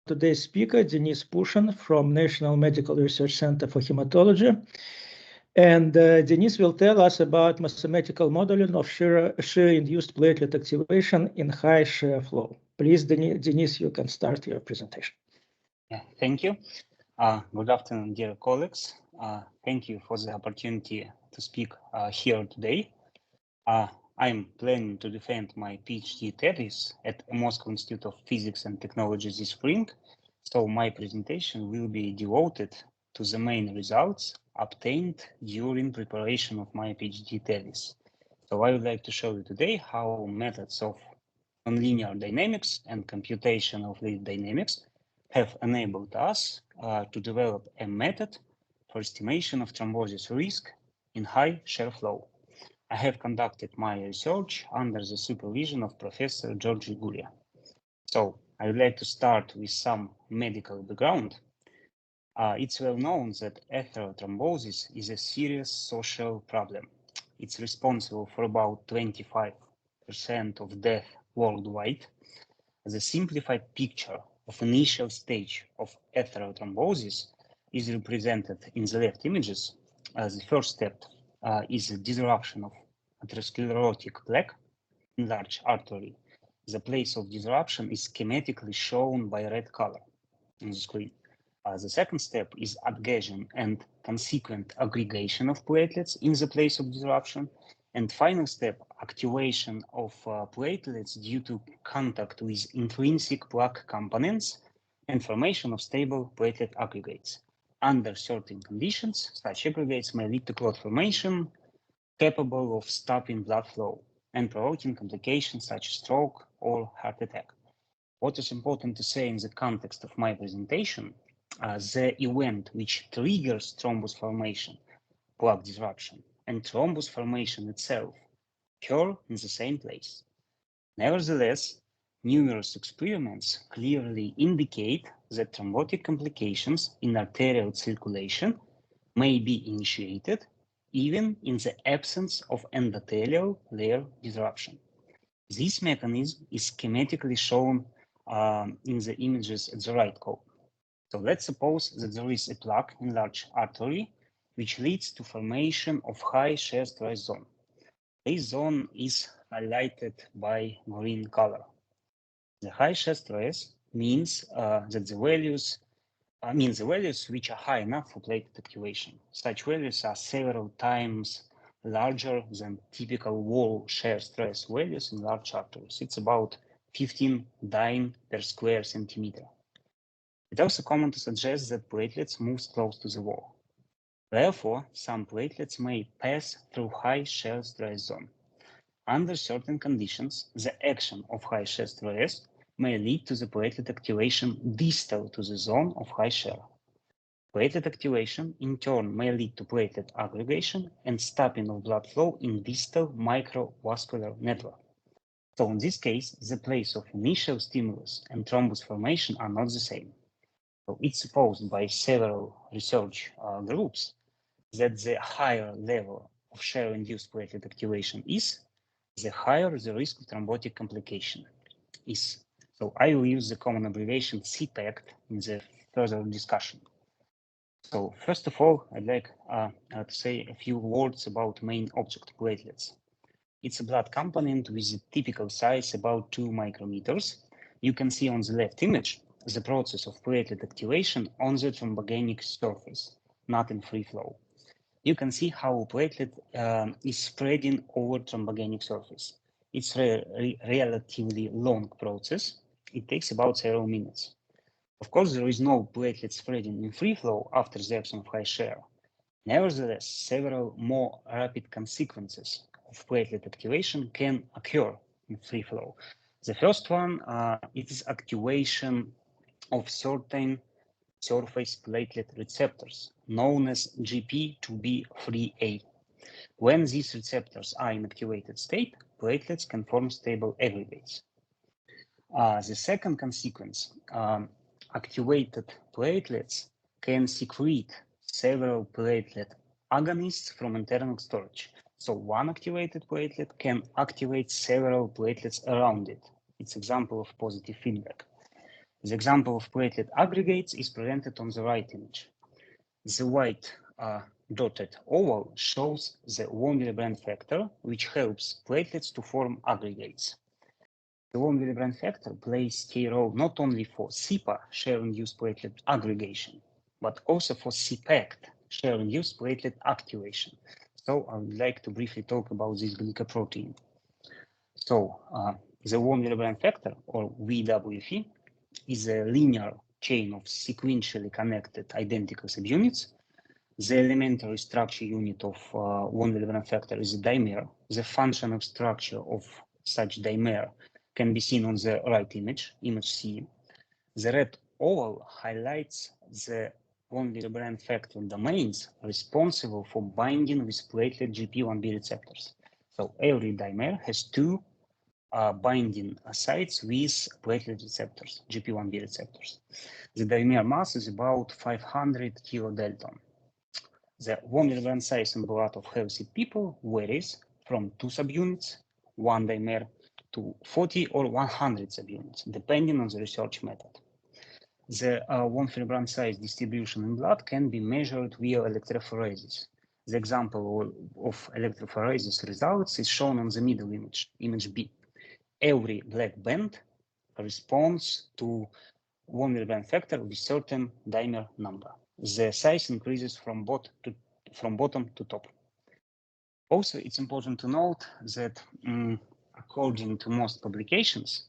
today's speaker, Denис Pушin from National Medical Research Center for Hematology. And Denис will tell us about mathematical modeling of shear-induced platelet activation in high shear flow. Please, Denис, you can start your presentation. Yeah, thank you. Good afternoon, dear colleagues. Thank you for the opportunity to speak here today. I'm planning to defend my PhD thesis at Moscow Institute of Physics and Technology this spring, so my presentation will be devoted to the main results obtained during preparation of my PhD thesis. So I would like to show you today how methods of nonlinear dynamics and computation of fluid dynamics have enabled us to develop a method for estimation of thrombosis risk in high shear flow. I have conducted my research under the supervision of Professor Georgi Gulia. So I would like to start with some medical background. It's well known that atherothrombosis is a serious social problem. It's responsible for about 25% of death worldwide. The simplified picture of initial stage of atherothrombosis is represented in the left images. The first step is the disruption of atherosclerotic plaque in large artery. The place of disruption is schematically shown by red color on the screen. The second step is adhesion and consequent aggregation of platelets in the place of disruption. And final step, activation of platelets due to contact with intrinsic plaque components and formation of stable platelet aggregates. Under certain conditions, such aggregates may lead to clot formation capable of stopping blood flow and provoking complications such as stroke or heart attack. What is important to say in the context of my presentation, the event which triggers thrombus formation, plaque disruption, and thrombus formation itself occur in the same place. Nevertheless, numerous experiments clearly indicate that thrombotic complications in arterial circulation may be initiated even in the absence of endothelial layer disruption. This mechanism is schematically shown in the images at the right column. So let's suppose that there is a plaque in large artery which leads to formation of high shear stress zone. This zone is highlighted by green color. The high shear stress means that the values which are high enough for platelet activation. Such values are several times larger than typical wall shear stress values in large arteries. It's about 15 dyne per square centimeter. It's also common to suggest that platelets move close to the wall. Therefore, some platelets may pass through high shear stress zone. Under certain conditions, the action of high shear stress may lead to the platelet activation distal to the zone of high shear. Platelet activation, in turn, may lead to platelet aggregation and stopping of blood flow in distal microvascular network. So in this case, the place of initial stimulus and thrombus formation are not the same. So it's supposed by several research groups that the higher level of shear-induced platelet activation is, the higher the risk of thrombotic complication is. So I will use the common abbreviation CPACT in the further discussion. So first of all, I'd like to say a few words about main object platelets. It's a blood component with a typical size about 2 micrometers. You can see on the left image the process of platelet activation on the thrombogenic surface, not in free flow. You can see how a platelet is spreading over thrombogenic surface. It's a relatively long process. It takes about several minutes. Of course, there is no platelet spreading in free flow after the action of high shear. Nevertheless, several more rapid consequences of platelet activation can occur in free flow. The first one it is activation of certain surface platelet receptors, known as GP2B3A. When these receptors are in activated state, platelets can form stable aggregates. The second consequence, activated platelets can secrete several platelet agonists from internal storage. So one activated platelet can activate several platelets around it. It's an example of positive feedback. The example of platelet aggregates is presented on the right image. The white dotted oval shows the von Willebrand factor, which helps platelets to form aggregates. The von Willebrand factor plays key role not only for CPA, share-induced platelet aggregation, but also for CPACT, share-induced platelet activation. So I would like to briefly talk about this glycoprotein. So the von Willebrand factor, or VWF, is a linear chain of sequentially connected identical subunits. The elementary structure unit of von Willebrand factor is a dimer. The function of structure of such dimer can be seen on the right image, image C. The red oval highlights the von Willebrand factor domains responsible for binding with platelet GP1B receptors. So every dimer has two binding sites with platelet receptors, GP1B receptors. The dimer mass is about 500 kilodalton. The von Willebrand size in blood of healthy people varies from 2 subunits, 1 dimer, to 40 or 100 subunits, depending on the research method. The von Willebrand size distribution in blood can be measured via electrophoresis. The example of electrophoresis results is shown on the middle image, image B. Every black band corresponds to von Willebrand factor with certain dimer number. The size increases from bottom to top. Also, it's important to note that according to most publications,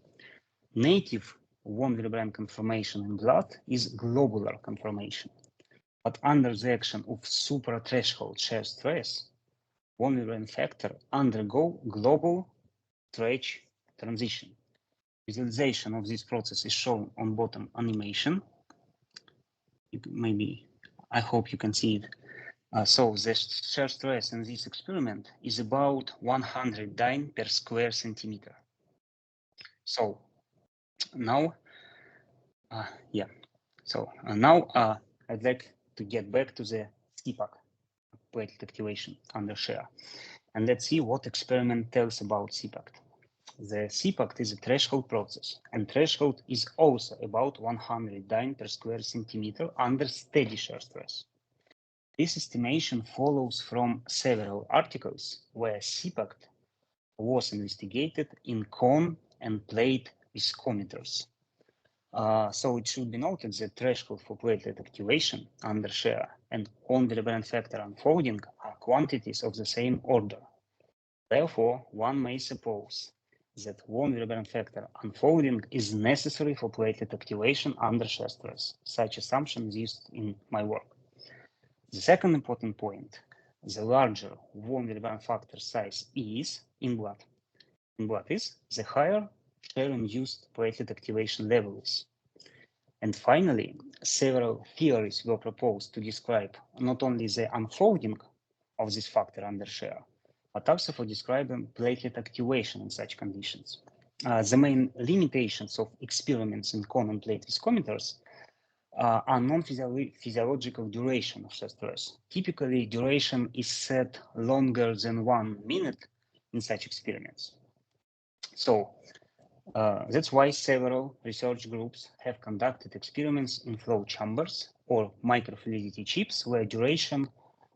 native von Willebrand conformation in blood is globular conformation. But under the action of suprathreshold shear stress, von Willebrand factor undergo global stretch transition. Visualization of this process is shown on bottom animation. Maybe, I hope you can see it. So the shear stress in this experiment is about 100 dyne per square centimeter. So now, now I'd like to get back to the CPAC, platelet activation under shear. And let's see what experiment tells about CPAC. The CPAC is a threshold process, and threshold is also about 100 dyne per square centimeter under steady shear stress. This estimation follows from several articles where CPAC was investigated in cone and plate viscometers. So it should be noted that threshold for platelet activation under shear and von Willebrand factor unfolding are quantities of the same order. Therefore, one may suppose that von Willebrand factor unfolding is necessary for platelet activation under shear stress. Such assumption is used in my work. The second important point, the larger von Willebrand factor size is in blood. In blood is, the higher shear-induced platelet activation level is. And finally, several theories were proposed to describe not only the unfolding of this factor under shear, but also for describing platelet activation in such conditions. The main limitations of experiments in cone and plate viscometers are non-physiological duration of shear stress. Typically, duration is set longer than 1 minute in such experiments. So that's why several research groups have conducted experiments in flow chambers or microfluidity chips where duration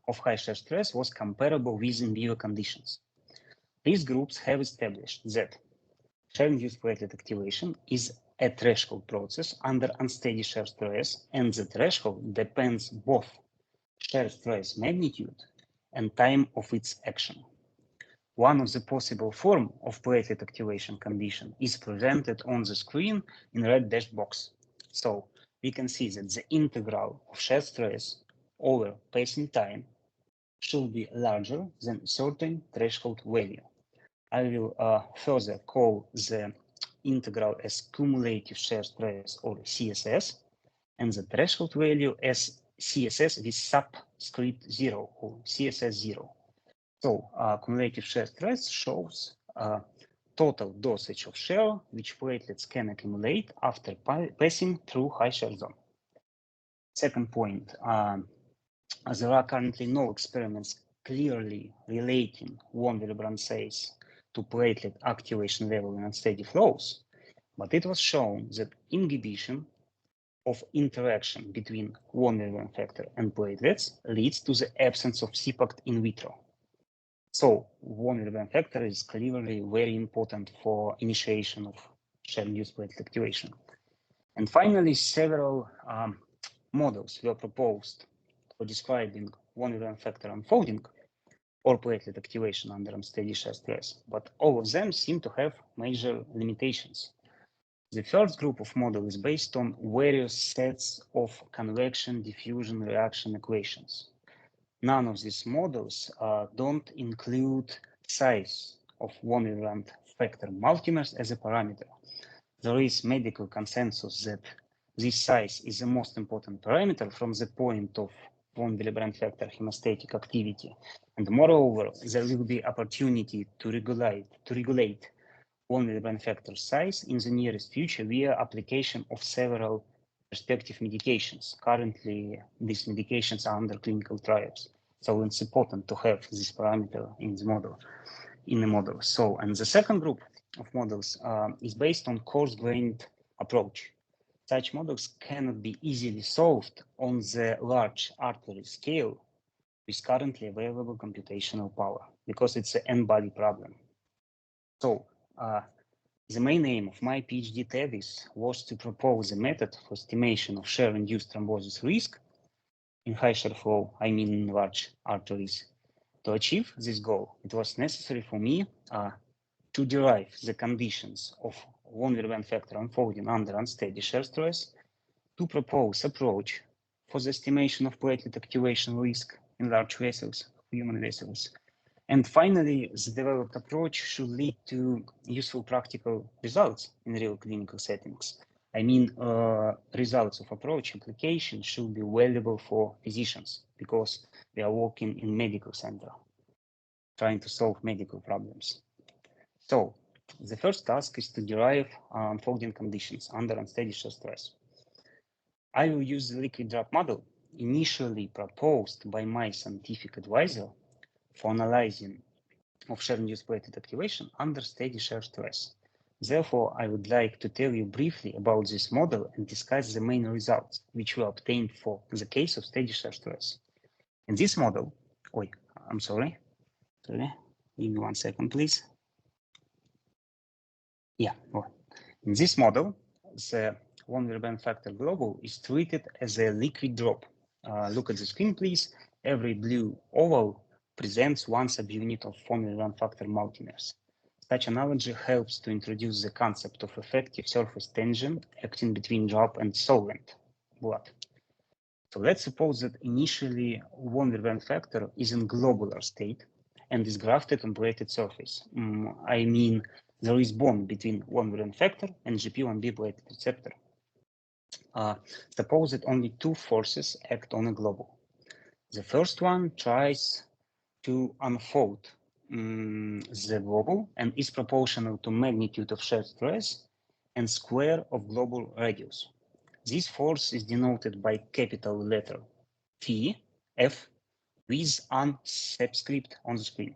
of high shear stress was comparable with in vivo conditions. These groups have established that shear-induced platelet activation is a threshold process under unsteady shear stress, and the threshold depends both shear stress magnitude and time of its action. One of the possible forms of platelet activation condition is presented on the screen in red dashed box. So we can see that the integral of shear stress over passing time should be larger than certain threshold value. I will further call the integral as cumulative shear stress, or CSS, and the threshold value as CSS with subscript 0, or CSS 0. So cumulative shear stress shows total dosage of shear which platelets can accumulate after passing through high shear zone. Second point, there are currently no experiments clearly relating von Willebrand size to platelet activation level in unsteady flows, but it was shown that inhibition of interaction between von Willebrand factor and platelets leads to the absence of CPACT in vitro. So von Willebrand factor is clearly very important for initiation of shared-induced platelet activation. And finally, several models were proposed for describing von Willebrand factor unfolding or platelet activation under unsteady shear stress, but all of them seem to have major limitations. The first group of models is based on various sets of convection diffusion reaction equations. None of these models don't include size of von Willebrand factor multimers as a parameter. There is medical consensus that this size is the most important parameter from the point of von Willebrand factor hemostatic activity. And moreover, there will be opportunity to regulate von Willebrand factor size in the nearest future via application of several prospective medications. Currently, these medications are under clinical trials. So it's important to have this parameter in the model. So, and the second group of models is based on coarse-grained approach. Such models cannot be easily solved on the large artery scale with currently available computational power because it's an n-body problem. So the main aim of my PhD thesis was to propose a method for estimation of shear-induced thrombosis risk in high shear flow, I mean in large arteries. To achieve this goal, it was necessary for me to derive the conditions of von Willebrand factor unfolding under unsteady shear stress, to propose approach for the estimation of platelet activation risk in large vessels, human vessels. And finally, the developed approach should lead to useful practical results in real clinical settings. I mean, results of approach application should be valuable for physicians because we are working in medical center, trying to solve medical problems. So the first task is to derive unfolding conditions under unsteady shear stress. I will use the liquid drop model initially proposed by my scientific advisor for analyzing of shear-induced platelet activation under steady shear stress. Therefore, I would like to tell you briefly about this model and discuss the main results which were obtained for the case of steady shear stress. In this model, sorry, give me 1 second, please. Yeah, in this model, the von Willebrand factor globule is treated as a liquid drop. Look at the screen, please. Every blue oval presents one subunit of von Willebrand factor multimers. Such analogy helps to introduce the concept of effective surface tension acting between drop and solvent, blood. So let's suppose that initially von Willebrand factor is in globular state and is grafted on platelet surface. I mean, there is bond between von Willebrand factor and GP1B platelet receptor. Suppose that only two forces act on a globule. The first one tries to unfold the globule and is proportional to magnitude of shear stress and square of globule radius. This force is denoted by capital letter F with an subscript on the screen.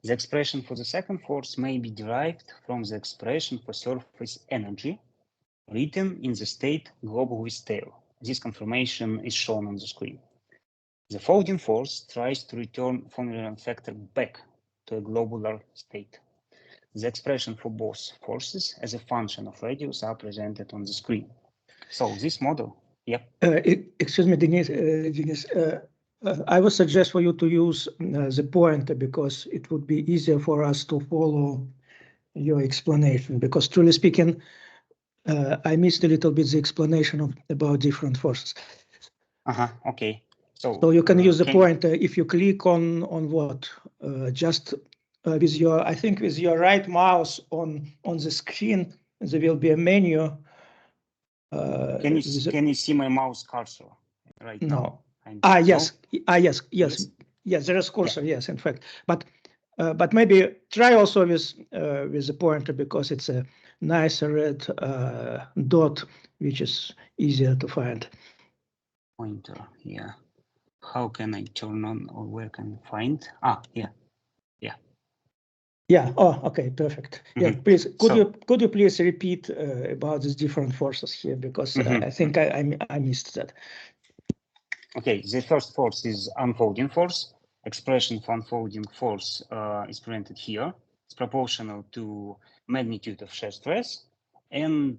The expression for the second force may be derived from the expression for surface energy written in the state globule with tail. This confirmation is shown on the screen. The folding force tries to return von Willebrand factor back to a globular state. The expression for both forces as a function of radius are presented on the screen. So this model, excuse me, Dennis, I would suggest for you to use the pointer because it would be easier for us to follow your explanation. Because truly speaking, I missed a little bit the explanation about different forces. Okay. So you can use the pointer if you click on what? Just with your, I think with your right mouse on the screen, there will be a menu. Can you see my mouse cursor right now? Yes. Yes, there is cursor, yes, in fact. But maybe try also with the pointer because it's a nicer red dot, which is easier to find. Pointer, yeah. How can I turn on or where can I find? Yeah. Yeah. Oh, okay. Perfect. Yeah. Please, could you please repeat about these different forces here, because I think I missed that. Okay. The first force is unfolding force. Expression for unfolding force is presented here. It's proportional to magnitude of shear stress and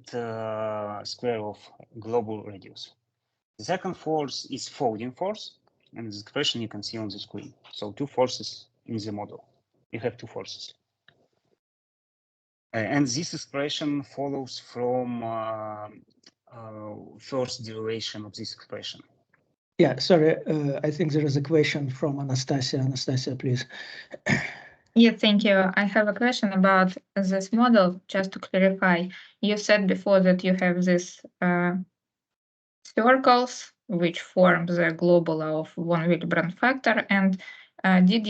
square of global radius. The second force is folding force, and the expression you can see on the screen. So two forces in the model. You have two forces. And this expression follows from first derivation of this expression. Yeah, sorry, I think there is a question from Anastasia. Anastasia, please. Yeah, thank you. I have a question about this model, just to clarify. You said before that you have these circles which form the globular of von Willebrand factor, and did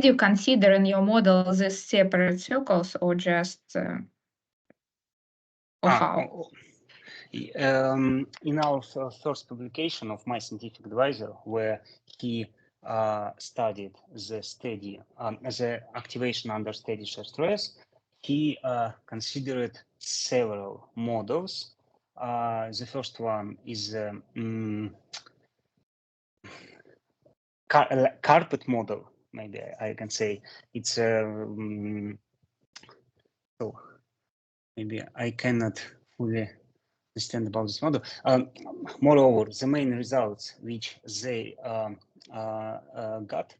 you consider in your model these separate circles, or just or how? In our first publication of my scientific advisor, where he studied the steady, the activation under steady shear stress, he considered several models. The first one is carpet model. Maybe I can say it's so maybe I cannot fully understand about this model. Moreover, the main results which they got,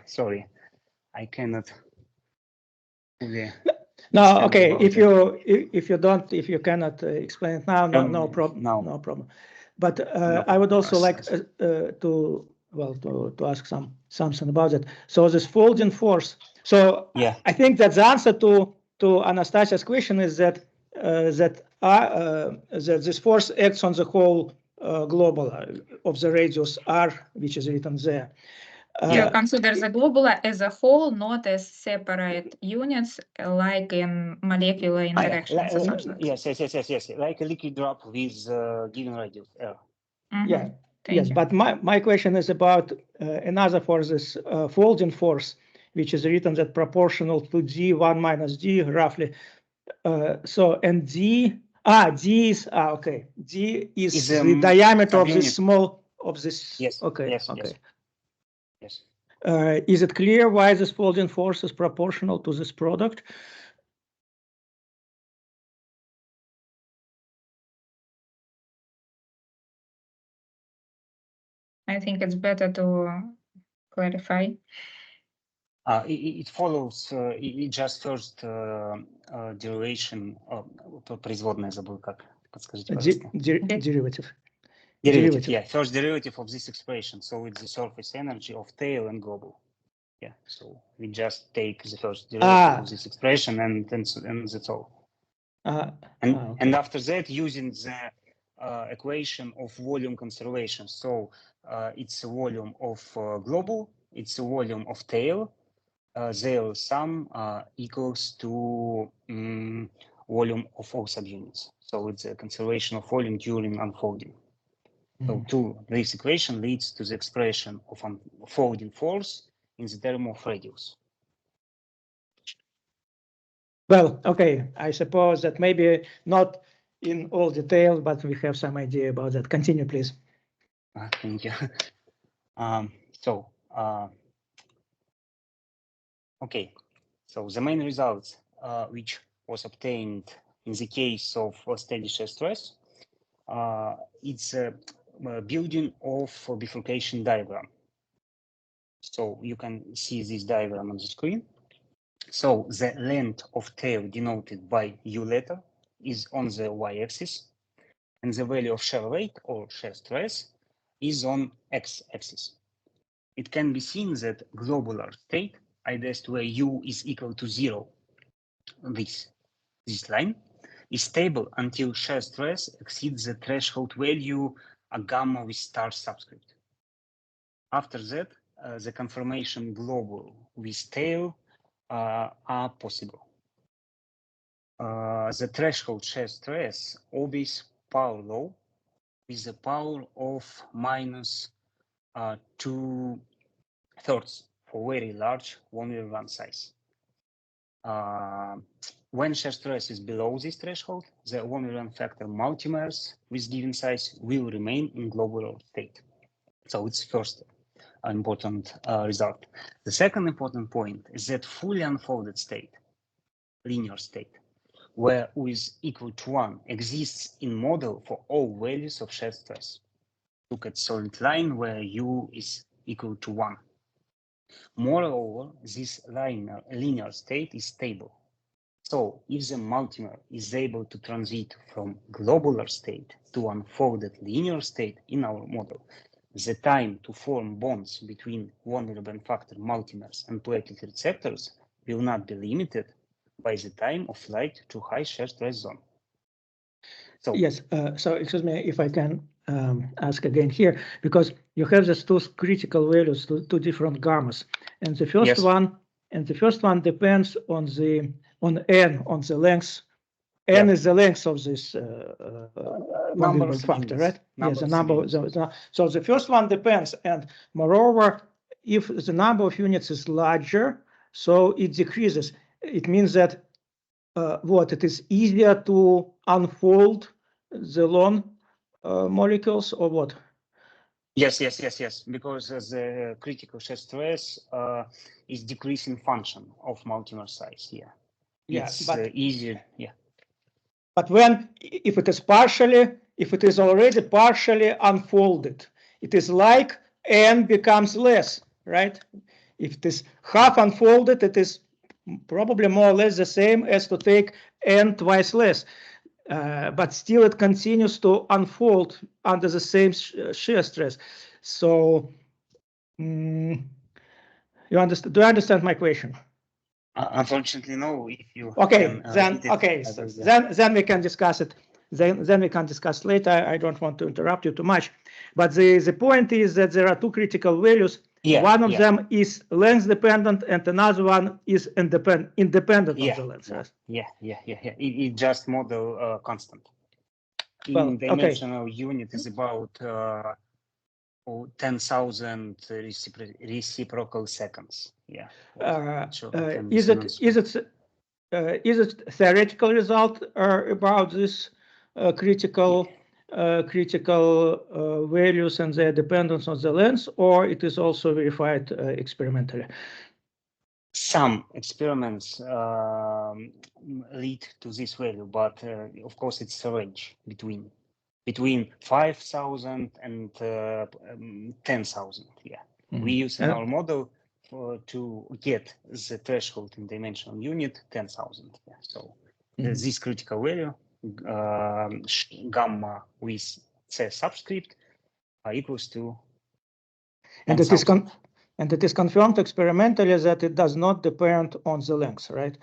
sorry, I cannot fully. No, okay. If you cannot explain it now, no problem. No problem. But I would also like to ask something about it. So this folding force. So yeah, I think that the answer to Anastasia's question is that that this force acts on the whole global of the radius r, which is written there. You consider the globular as a whole, not as separate units, like in molecular interactions. Yes. Like a liquid drop with given radius r. Yeah. Yes, but my question is about another force, this folding force, which is written that proportional to d1 minus d roughly. So and d is okay. D is the diameter of this small of this. Yes. Okay. Yes. Okay. Yes. Is it clear why this folding force is proportional to this product? I think it's better to clarify. It follows, it just first derivation, производная забыл как, подскажите, пожалуйста. Derivative. Yeah, first derivative of this expression. So it's the surface energy of tail and global. Yeah, so we just take the first derivative of this expression and that's all. And after that, using the equation of volume conservation. So it's a volume of global, it's a volume of tail. Their sum equals to volume of all subunits. So it's a conservation of volume during unfolding. So this equation leads to the expression of unfolding force in the term of radius. Well, okay, I suppose that maybe not in all detail, but we have some idea about that. Continue, please. Thank you. Okay, so the main results which was obtained in the case of steady shear stress, it's a building of a bifurcation diagram. So you can see this diagram on the screen. So the length of tail denoted by U letter is on the y-axis, and the value of shear weight or shear stress is on x-axis. It can be seen that globular state, ideas where U is equal to 0, this line, is stable until shear stress exceeds the threshold value a gamma with star subscript. After that, the conformation global with tail are possible. The threshold shear stress always power law with the power of minus 2/3 for very large 1/1 size. When shear stress is below this threshold, the 1/1 factor multimers with given size will remain in globular state. So it's first important result. The second important point is that fully unfolded state, linear state, where U is equal to 1 exists in model for all values of shear stress. Look at solid line where U is equal to 1. Moreover, this linear state is stable. So if the multimer is able to transit from globular state to unfolded linear state in our model, the time to form bonds between 1/n factor multimers and platelet receptors will not be limited by the time of flight to high shear stress zone. So yes, so excuse me if I can ask again here, because you have these two critical values, two different gammas, and the first one depends on the n, on the length. N is the length of this number of factor, units. right? Yes, the number. So the first one depends, and moreover, if the number of units is larger, so it decreases. It means that it is easier to unfold the long molecules, or what? Yes, because the critical shear stress is decreasing function of multimer size here. Yeah, it's easier. Yeah. But if it is already partially unfolded, it is like n becomes less, right? If it is half unfolded, it is probably more or less the same as to take n twice less. But still it continues to unfold under the same shear stress. So do you understand my question? Unfortunately, no. If you then we can discuss it. Then we can discuss later. I don't want to interrupt you too much, but the point is that there are two critical values. One of them is length dependent, and another one is independent of the length. It just model constant. In dimensional unit is about 10,000 reciprocal seconds. Yeah. Is it theoretical result about this critical values and their dependence on the length, or it is also verified experimentally? Some experiments lead to this value, but of course it's a range between 5,000 and 10,000. Yeah, we use in our model to get the threshold in dimensional unit 10,000. Yeah, so this critical value gamma with C subscript equals to 10,000. And it is confirmed experimentally that it does not depend on the length, right?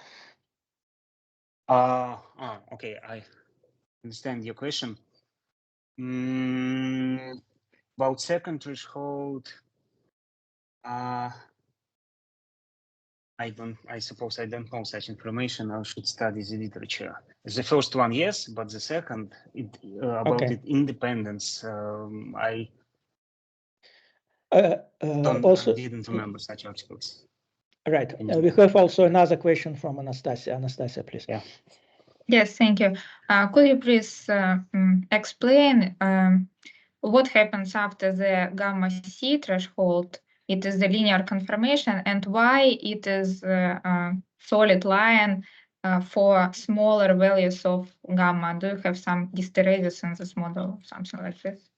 Okay, I understand your question. About second threshold, I suppose I don't know such information. I should study the literature. The first one, yes, but the second, about independence, I didn't remember such articles. Right. We have also another question from Anastasia. Anastasia, please. Yeah. Yes, thank you. Could you please explain what happens after the gamma C threshold? It is the linear confirmation, and why it is a solid line for smaller values of gamma? Do you have some hysteresis in this model, something like this?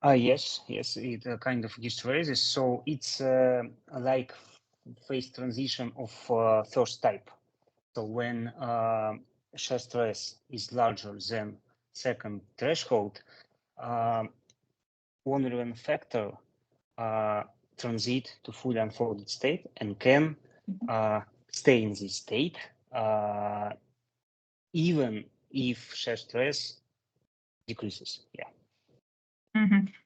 Yes, it kind of hysteresis. So it's like phase transition of first type. So when shear stress is larger than second threshold, 1/n factor transit to fully unfolded state and can stay in this state even if shear stress decreases. Yeah.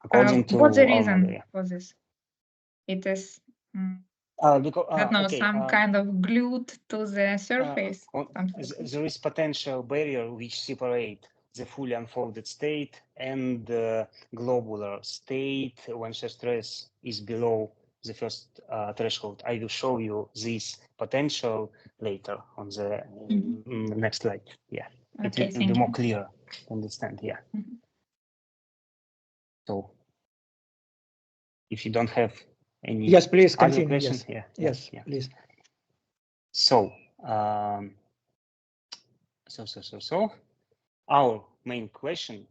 According to what's the reason for this? It is because, I don't know, some kind of glued to the surface. There is potential barrier which separate the fully unfolded state and the globular state when shear stress is below the first threshold. I will show you this potential later on the next slide. Yeah, Okay, it will be more clear to understand. Yeah. So if you don't have any yes, please other continue. questions, Yes, please. So, our main question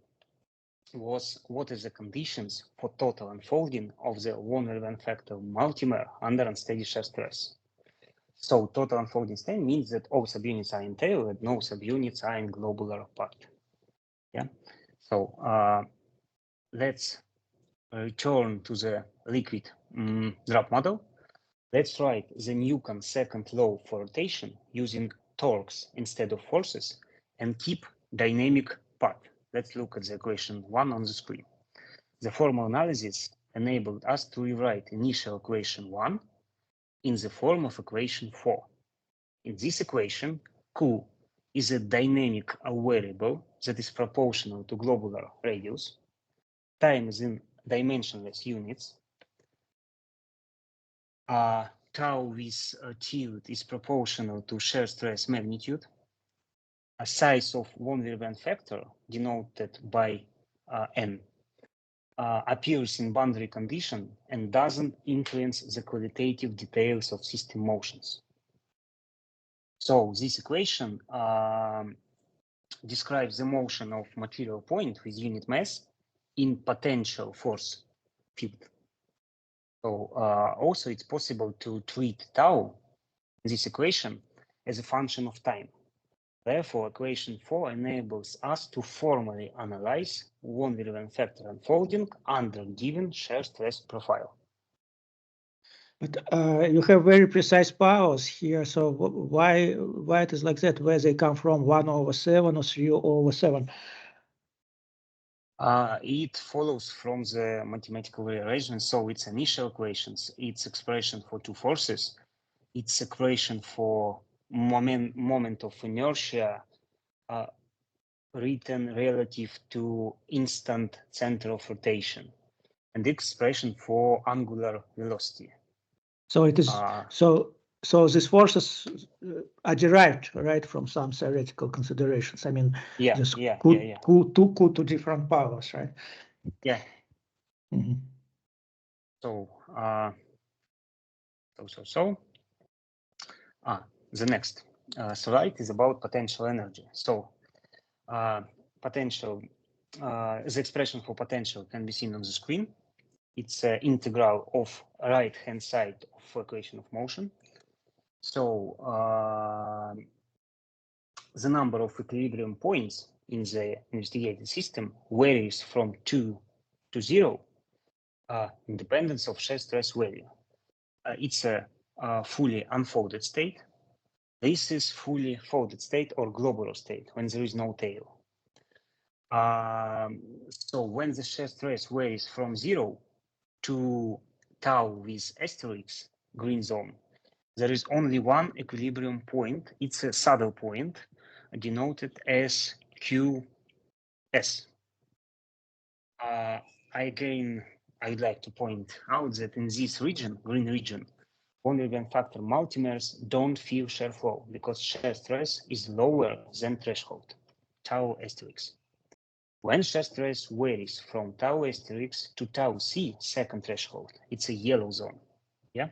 was, what is the conditions for total unfolding of the von Willebrand factor multimer under unsteady shear stress? So total unfolding state means that all subunits are in tail and no subunits are in globular part. Yeah. So let's return to the liquid drop model. Let's write the Newton's second law for rotation using torques instead of forces and keep dynamic part. Let's look at the equation 1 on the screen. The formal analysis enabled us to rewrite initial equation 1 in the form of equation 4. In this equation, Q is a dynamic variable that is proportional to globular radius. Time is in dimensionless units. Tau with tilde is proportional to shear stress magnitude. A size of von Willebrand factor, denoted by n, appears in boundary condition and doesn't influence the qualitative details of system motions. So this equation describes the motion of material point with unit mass in potential force field. So also it's possible to treat tau, this equation, as a function of time. Therefore, equation 4 enables us to formally analyze von Willebrand factor unfolding under given shear stress profile. But you have very precise powers here, so why it is like that? Where they come from, 1/7 or 3/7? It follows from the mathematical rearrangement. So it's initial equations, it's expression for two forces, it's expression for moment of inertia written relative to instant center of rotation, and the expression for angular velocity. So it is so these forces are derived, right, from some theoretical considerations. I mean, two different powers, right? Yeah. Mm-hmm. So the next slide is about potential energy. So potential, the expression for potential can be seen on the screen. It's an integral of right-hand side of equation of motion. So the number of equilibrium points in the investigated system varies from 2 to 0, independence of shear stress value. It's a fully unfolded state. This is fully folded state or globular state when there is no tail. So when the shear stress varies from 0 to tau with asterisks, green zone, there is only one equilibrium point. It's a saddle point denoted as QS. Again, I would like to point out that in this region, green region, von Willebrand factor multimers don't feel shear flow because shear stress is lower than threshold, tau asterisks. When shear stress varies from tau asterisks to tau C, second threshold, it's a yellow zone. Yeah,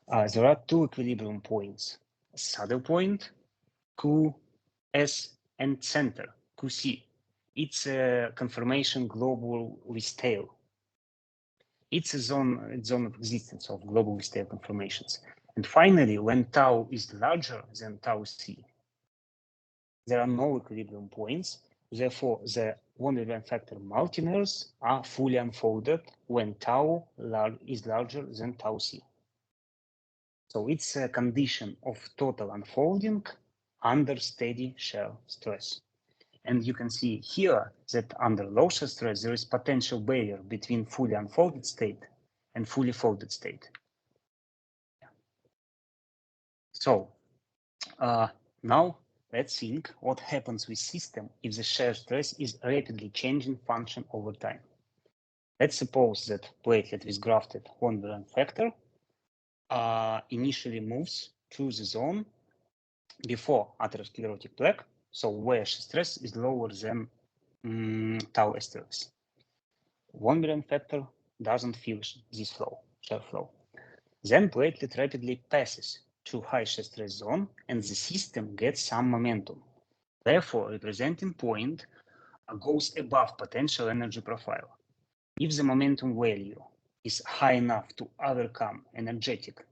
there are two equilibrium points: saddle point, QS, and center, QC. It's a conformation globule with tail. It's a zone of existence of globule with tail conformations. And finally, when tau is larger than tau C, there are no equilibrium points. Therefore, the von Willebrand factor multimers are fully unfolded when tau is larger than tau C. So it's a condition of total unfolding under steady shear stress. And you can see here that under low shear stress, there is potential barrier between fully unfolded state and fully folded state. So now let's think what happens with system if the shear stress is rapidly changing function over time. Let's suppose that platelet with grafted von Willebrand factor initially moves through the zone before atherosclerotic plaque, so where shear stress is lower than tau STS. Von Willebrand factor doesn't feel this flow, shear flow. Then platelet rapidly passes through high shear stress zone and the system gets some momentum. Therefore, representing point goes above potential energy profile. If the momentum value is high enough to overcome energetic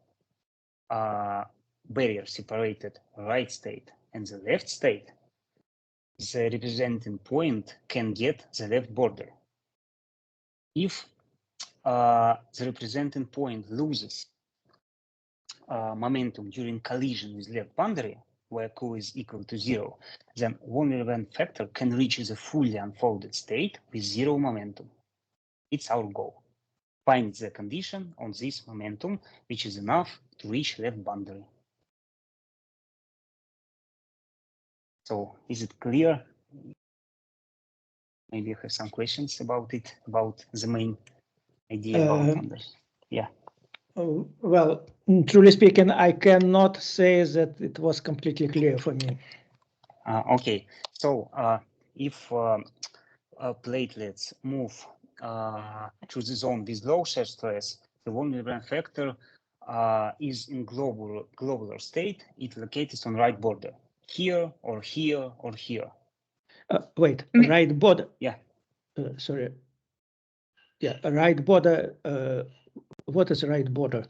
barrier separated right state and the left state, the representing point can get the left border. If the representing point loses momentum during collision with left boundary, where Q is equal to 0, then von Willebrand factor can reach the fully unfolded state with 0 momentum. It's our goal. Find the condition on this momentum, which is enough to reach left boundary. So is it clear? Maybe you have some questions about it, about the main idea about boundaries. Yeah. Well, truly speaking, I cannot say that it was completely clear for me. Okay, so if platelets move through the zone with low shear stress, the von Willebrand factor is in globular state. It's located on right border, here or here or here. Wait, right border. Yeah. Sorry. Yeah, right border. What is right border?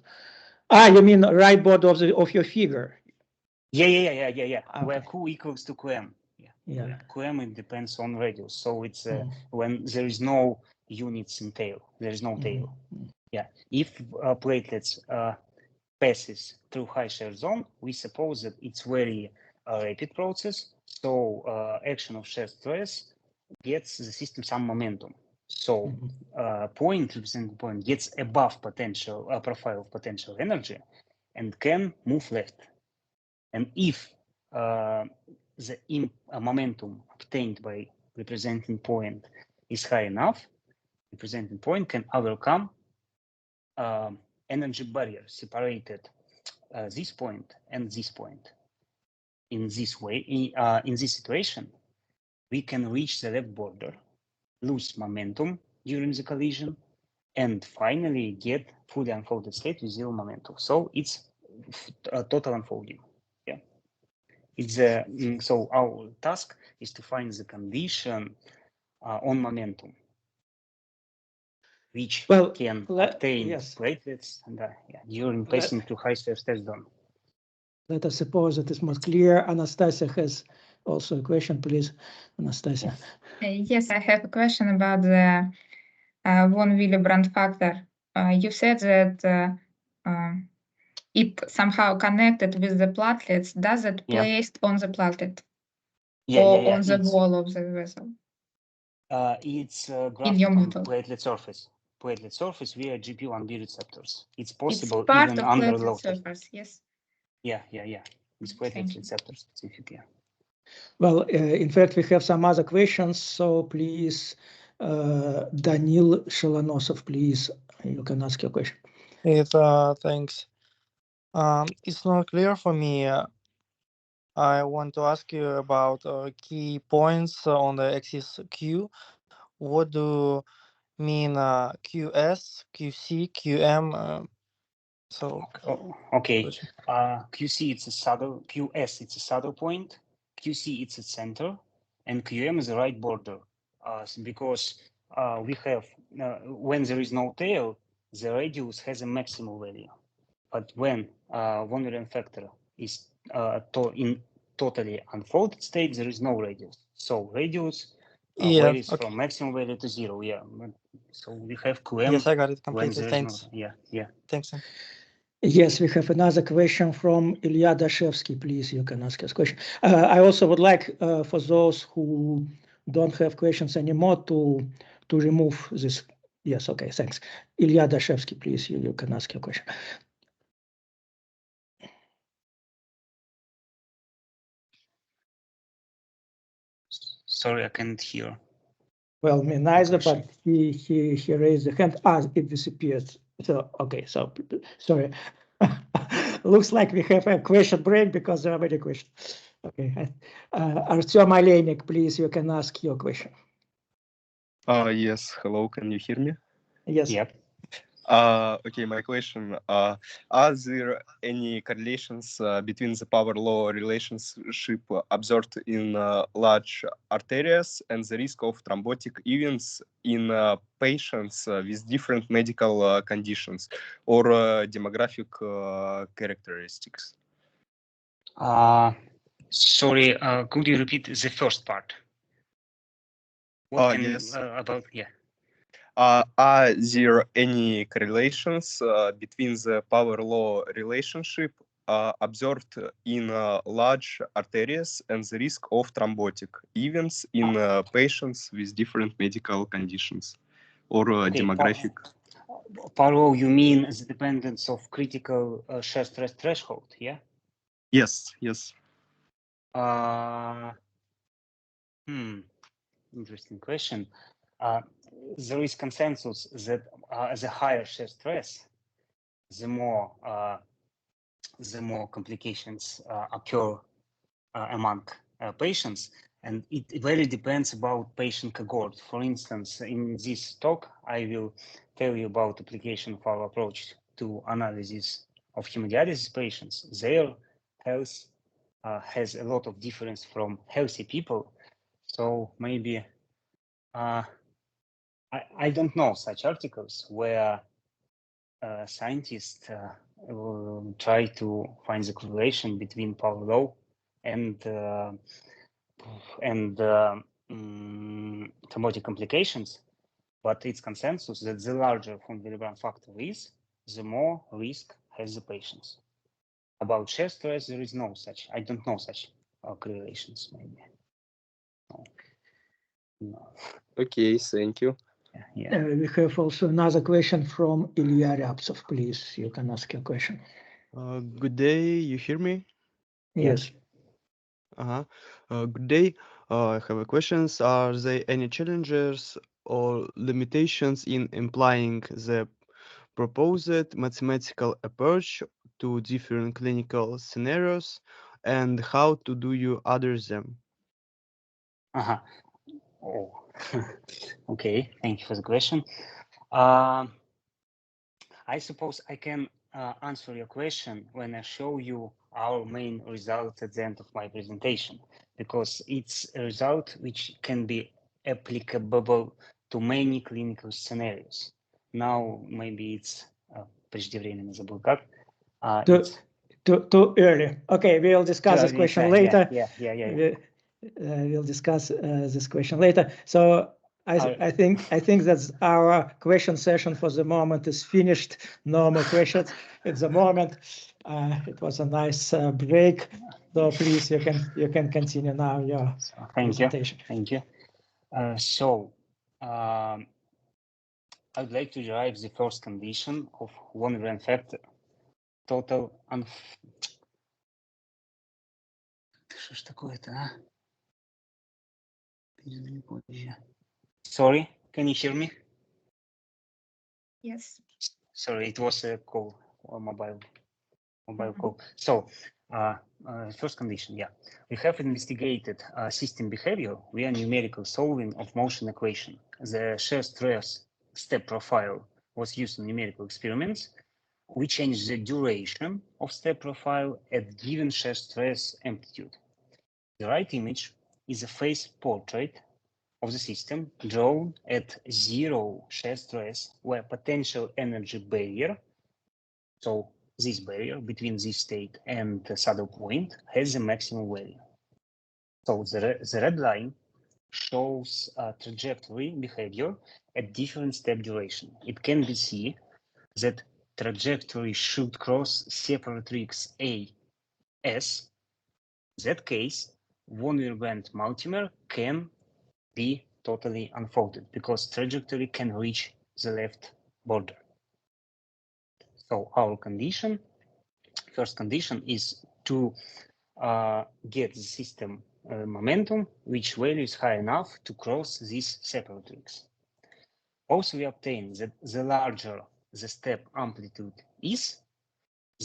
You mean right border of your figure? Yeah. Okay. Where Q equals to QM. Yeah. QM, it depends on radius. So it's when there is no units in tail, there is no tail. Yeah. If platelets passes through high shear zone, we suppose that it's very rapid process. So action of shear stress gets the system some momentum. So point, representing point, gets above potential profile of potential energy and can move left. And if the momentum obtained by representing point is high enough, representing point can overcome energy barrier separated this point and this point. In this way, in this situation, we can reach the left border, lose momentum during the collision, and finally get fully unfolded state with 0 momentum. So it's a total unfolding. Yeah, it's so our task is to find the condition on momentum, which can obtain platelets and, during passing to high shear stress zone. Let us suppose it is more clear. Anastasia has also a question, please. Anastasia. Yes, I have a question about the von Willebrand factor. You said that it somehow connected with the platelets. Does it placed on the platelet or on the wall of the vessel? It's grafted on platelet surface. Platelet surface via GP1B receptors. It's possible even under low surface. Yes. Yeah. It's platelet receptor specific. Yeah. Well, in fact, we have some other questions. So please, Danil Shalanosov, please, you can ask your question. Yes, thanks. It's not clear for me. I want to ask you about key points on the axis Q. What do you mean QS, QC, QM? Okay. QC it's a saddle. QS it's a saddle point. QC it's a center, and QM is the right border. Because we have when there is no tail, the radius has a maximal value. But when von Willebrand factor is in totally unfolded state, there is no radius. So radius varies from maximum value to 0. Yeah. So we have QM. Yes, I got it completely. Thanks. Yeah. Thanks. Yes, we have another question from Ilya Dashevsky. Please, you can ask us question. I also would like for those who don't have questions anymore to remove this. Yes, okay, thanks. Ilya Dashevsky, please, you can ask your question. Sorry, I can't hear. Well, me neither, but he raised the hand. It disappeared. So okay, so sorry. Looks like we have a question break because there are many questions. Okay, Artyom Aleynik, please, you can ask your question. Yes, hello, can you hear me? Yes. Yep. Okay, my question, are there any correlations between the power law relationship observed in large arteries and the risk of thrombotic events in patients with different medical conditions or demographic characteristics? Sorry, could you repeat the first part? What can yes. about, yeah. Are there any correlations between the power law relationship observed in large arteries and the risk of thrombotic events in patients with different medical conditions or demographic? Power law, you mean the dependence of critical shear stress threshold, yeah? Yes, yes. Interesting question. There is consensus that the higher shear stress, the more complications occur among patients, and it very depends about patient cohort. For instance, in this talk, I will tell you about application of our approach to analysis of hemodialysis patients. Their health has a lot of difference from healthy people, so maybe I don't know such articles where scientists try to find the correlation between power law and thrombotic complications, but it's consensus that the larger von Willebrand factor is, the more risk has the patients. About shear stress, there is no such. I don't know such correlations. Maybe. No. Okay, thank you. Yeah. We have also another question from Ilya Ryabtsov. Please, you can ask your question. Good day, you hear me? Yes. Good day. I have a question. Are there any challenges or limitations in implying the proposed mathematical approach to different clinical scenarios, and how do you address them? Oh, okay. Thank you for the question. I suppose I can answer your question when I show you our main result at the end of my presentation, because it's a result which can be applicable to many clinical scenarios. Now, maybe it's преждевременно забыл как. Too early. Okay, we'll discuss this question later. Yeah. We'll discuss this question later. So I think that our question session for the moment is finished. No more questions at the moment. It was a nice break. So please, you can continue now your presentation. Thank you. I'd like to derive the first condition of von Willebrand factor. Total Что ж такое-то, а? Sorry, can you hear me? Yes. Sorry, it was a call, a mobile call. So, first condition, yeah. We have investigated system behavior via numerical solving of motion equation. The shear stress step profile was used in numerical experiments. We changed the duration of step profile at given shear stress amplitude. The right image is a phase portrait of the system drawn at zero shear stress, where potential energy barrier, so this barrier between this state and the saddle point, has a maximum value. So the red line shows trajectory behavior at different step duration. It can be seen that trajectory should cross separatrix A, S. In that case, von Willebrand multimer can be totally unfolded because trajectory can reach the left border. So our condition, first condition, is to get the system momentum, which value is high enough to cross these separatrix. Also, we obtain that the larger the step amplitude is,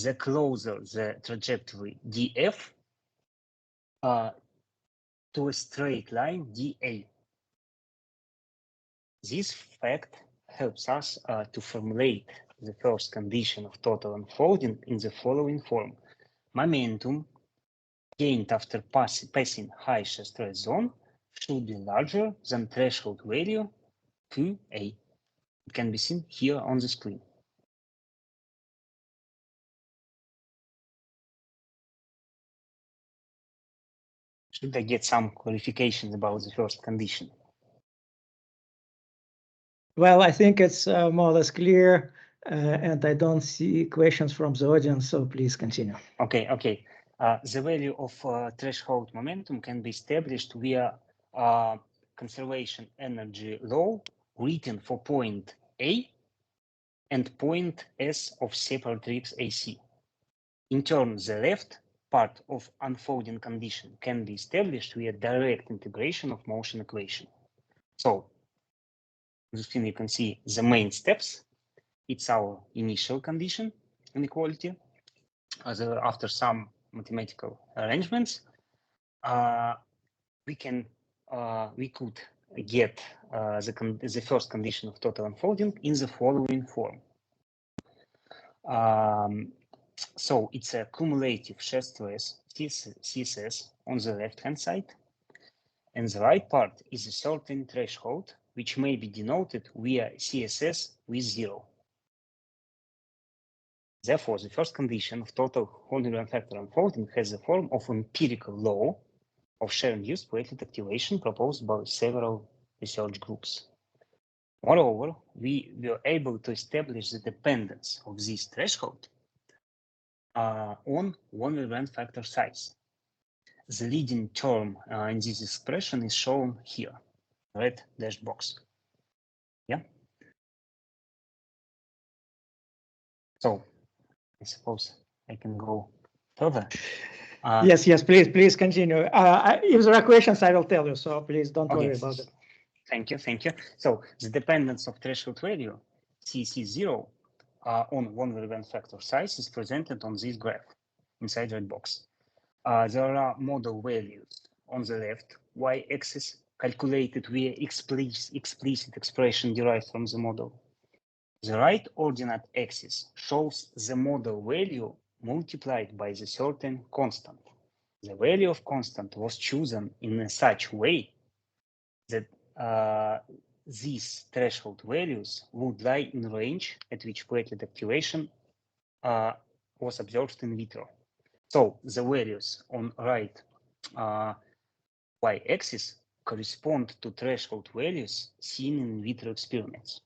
the closer the trajectory df to a straight line dA. This fact helps us to formulate the first condition of total unfolding in the following form. Momentum gained after passing high shear stress zone should be larger than threshold value QA. It can be seen here on the screen. Should I get some clarifications about the first condition? Well, I think it's more or less clear, and I don't see questions from the audience, so please continue. Okay. The value of threshold momentum can be established via conservation energy law written for point A and point S of separatrix AC. In turn, the left part of unfolding condition can be established via direct integration of motion equation. So, on the screen you can see the main steps. It's our initial condition inequality. After some mathematical arrangements, we could get the first condition of total unfolding in the following form. So it's a cumulative shear stress CSS on the left-hand side, and the right part is a certain threshold, which may be denoted via CSS with 0. Therefore, the first condition of total Horner factor unfolding has the form of empirical law of shear-induced platelet activation proposed by several research groups. Moreover, we were able to establish the dependence of this threshold on Horner factor size. The leading term in this expression is shown here, red dashed box. Yeah. So I suppose I can go further. Yes, please continue. If there are questions, I will tell you, so please don't worry about it. Thank you. So the dependence of threshold value, CC0, on Horner factor size is presented on this graph inside red box. There are model values on the left, y-axis, calculated via explicit expression derived from the model. The right ordinate axis shows the model value multiplied by the certain constant. The value of constant was chosen in such way that these threshold values would lie in range at which platelet activation was observed in vitro. So the values on right y-axis correspond to threshold values seen in vitro experiments.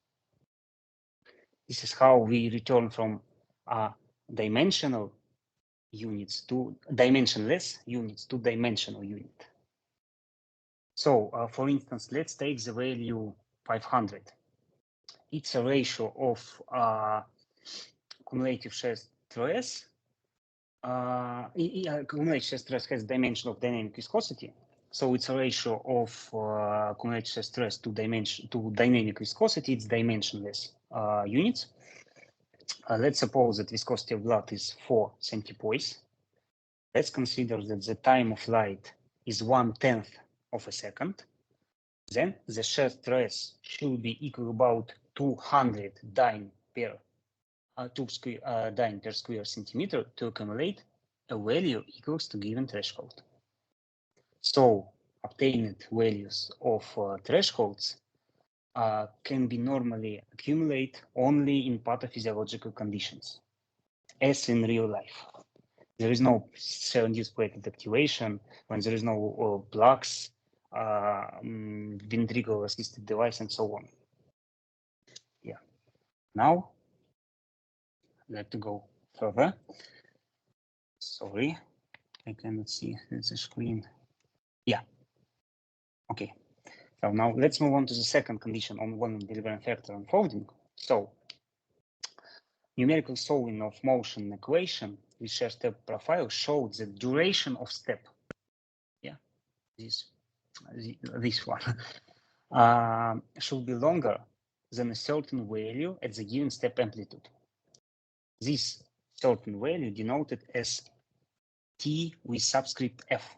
This is how we return from dimensional units to dimensionless units to dimensional unit. So, for instance, let's take the value 500. It's a ratio of cumulative shear stress. Cumulative shear stress has dimension of dynamic viscosity. So it's a ratio of cumulative shear stress to dynamic viscosity. It's dimensionless units. Let's suppose that viscosity of blood is 4 centipoise. Let's consider that the time of light is 1/10 of a second. Then the shear stress should be equal about 200 dyne per dyne per square centimeter to accumulate a value equals to given threshold. So obtained values of thresholds can be normally accumulated only in pathophysiological conditions, as in real life. There is no shear-induced platelet activation when there is no plugs, ventricle-assisted device, and so on. Yeah. Now, I'd like to go further. Sorry, I cannot see the screen. Yeah. Okay. So now let's move on to the second condition on Horner factor unfolding. So, numerical solving of motion equation with shear step profile showed the duration of step. Yeah. this one, should be longer than a certain value at the given step amplitude. This certain value denoted as t with subscript f.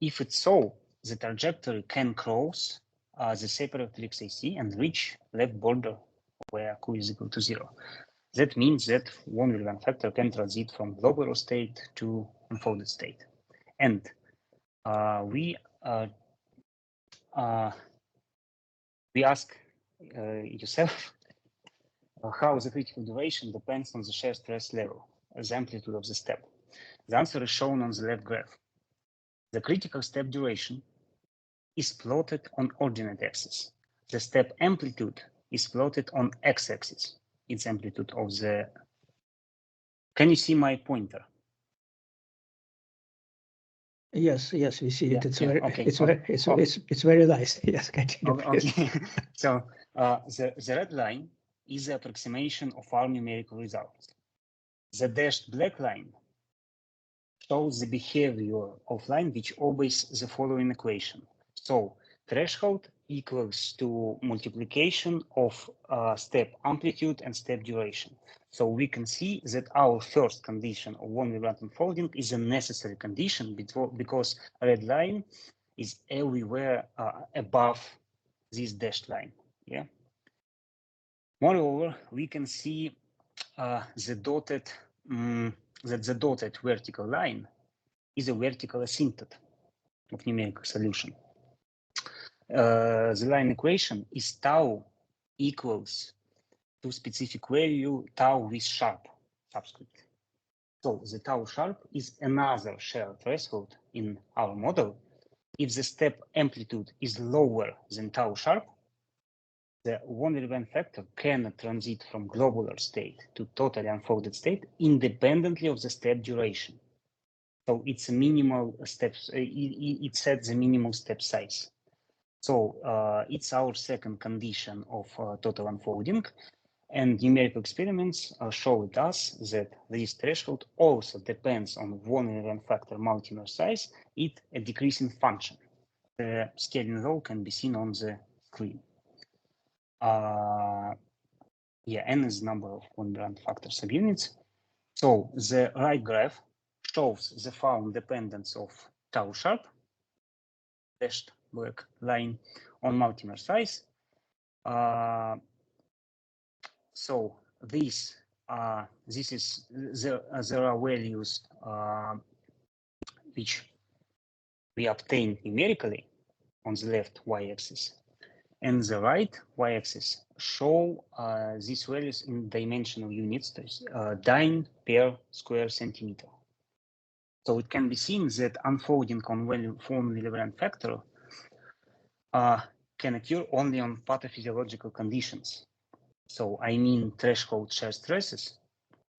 If it's so, the trajectory can cross the separator XAC and reach left border where q is equal to 0. That means that one Wilhelm factor can transit from globular state to unfolded state. And we ask yourself how the critical duration depends on the shear stress level, the amplitude of the step. The answer is shown on the left graph. The critical step duration is plotted on ordinate axis. The step amplitude is plotted on x-axis. It's amplitude of the. Can you see my pointer? Yes, yes, we see it. It's very, okay. it's very nice. Yes, continue. Okay. So the red line is the approximation of our numerical results. The dashed black line shows the behavior of line which obeys the following equation. So threshold equals to multiplication of step amplitude and step duration. So we can see that our first condition of one wavelength unfolding is a necessary condition because red line is everywhere above this dashed line. Yeah. Moreover, we can see the dotted vertical line is a vertical asymptote of numerical solution. The line equation is tau equals to specific value tau with sharp subscript. So the tau sharp is another shear threshold in our model. If the step amplitude is lower than tau sharp, the one event factor cannot transit from globular state to totally unfolded state independently of the step duration. So it's a minimal steps. It sets the minimal step size. So it's our second condition of total unfolding, and numerical experiments showed us that this threshold also depends on one event factor multimer size. It's a decreasing function. The scaling law can be seen on the screen. N is the number of one event factor subunits. So the right graph shows the found dependence of tau sharp, dashed black line, on multimer size. So this is there are values which we obtain numerically on the left y-axis, and the right y-axis show these values in dimensional units, dyne per square centimeter. So it can be seen that unfolding on value form Wilhelm factor can occur only on pathophysiological conditions. So I mean threshold shear stresses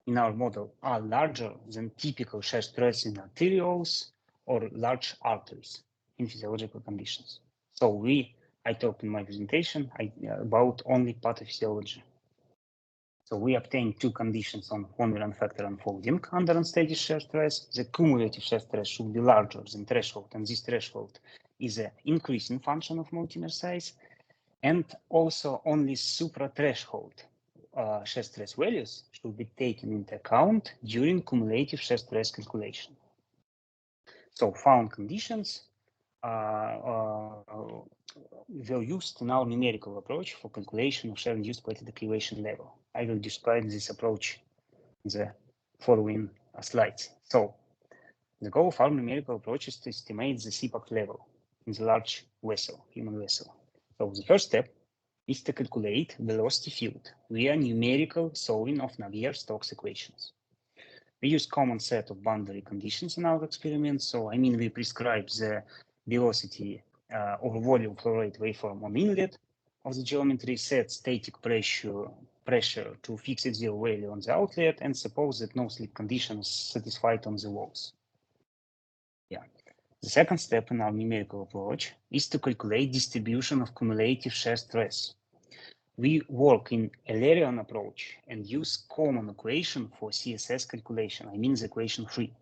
in our model are larger than typical shear stress in arterioles or large arteries in physiological conditions. So I talked in my presentation about only pathophysiology. So we obtained two conditions on one Wilhelm factor unfolding under unsteady shear stress. The cumulative shear stress should be larger than threshold, and this threshold is an increasing function of multimer size. And also only supra-threshold shear stress values should be taken into account during cumulative shear stress calculation. So found conditions were used in our numerical approach for calculation of shear-induced platelet activation level. I will describe this approach in the following slides. So the goal of our numerical approach is to estimate the CPAC level in the large vessel, human vessel. So the first step is to calculate velocity field via numerical solving of Navier-Stokes equations. We use common set of boundary conditions in our experiment. So I mean we prescribe the velocity or volume flow rate waveform on inlet of the geometry, set static pressure to fixed zero value on the outlet, and suppose that no slip condition is satisfied on the walls. Yeah. The second step in our numerical approach is to calculate distribution of cumulative shear stress. We work in Eulerian approach and use common equation for CSS calculation. I mean the equation 3.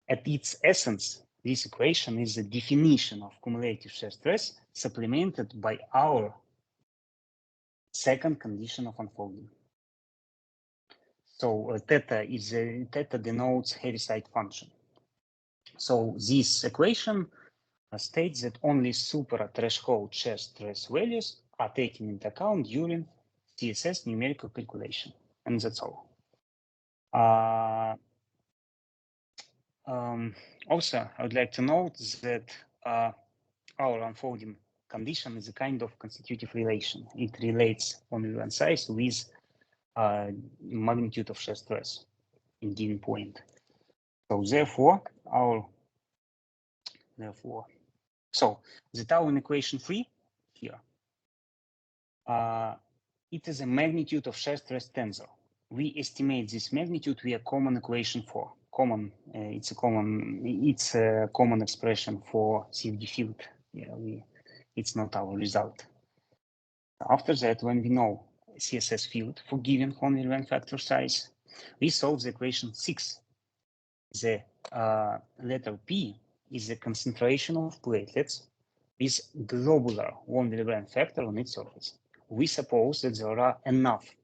At its essence, this equation is the definition of cumulative shear stress supplemented by our second condition of unfolding. So theta denotes Heaviside function. So this equation states that only supra-threshold shear stress values are taken into account during CSS numerical calculation, and that's all. Also, I would like to note that our unfolding condition is a kind of constitutive relation. It relates only one size with magnitude of shear stress in given point. So therefore, the tau in equation 3 here, it is a magnitude of shear stress tensor. We estimate this magnitude via common equation 4. It's a common expression for CFD field. Yeah, it's not our result. After that, when we know CSS field for given von Neumann factor size, we solve the equation 6. The letter P is the concentration of platelets with globular von Neumann factor on its surface. We suppose that there are enough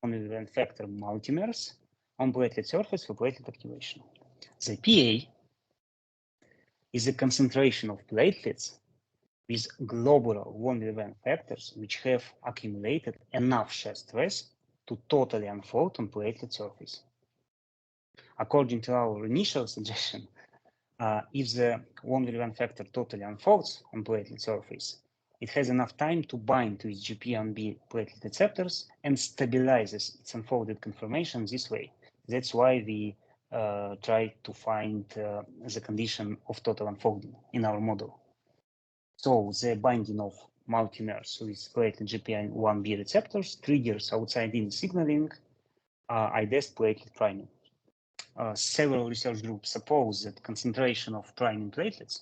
von Neumann factor multimers on platelet surface for platelet activation. The PA is the concentration of platelets with globular von Neumann factors which have accumulated enough shear stress to totally unfold on platelet surface. According to our initial suggestion, if the von Neumann factor totally unfolds on platelet surface, it has enough time to bind to its GP1B platelet receptors and stabilizes its unfolded conformation this way. That's why we try to find the condition of total unfolding in our model. So the binding of multimers with platelet GP1B receptors triggers outside-in signaling IDES platelet priming. Several research groups suppose that concentration of priming platelets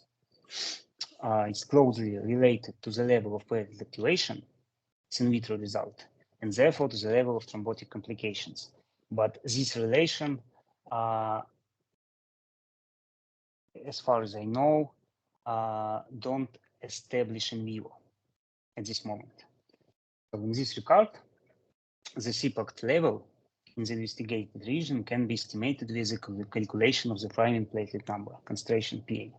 is closely related to the level of platelet activation, it's in vitro result, and therefore to the level of thrombotic complications. But this relation, as far as I know, don't establish in vivo at this moment. So in this regard, the CPACT level in the investigated region can be estimated with the calculation of the priming platelet number, concentration PA.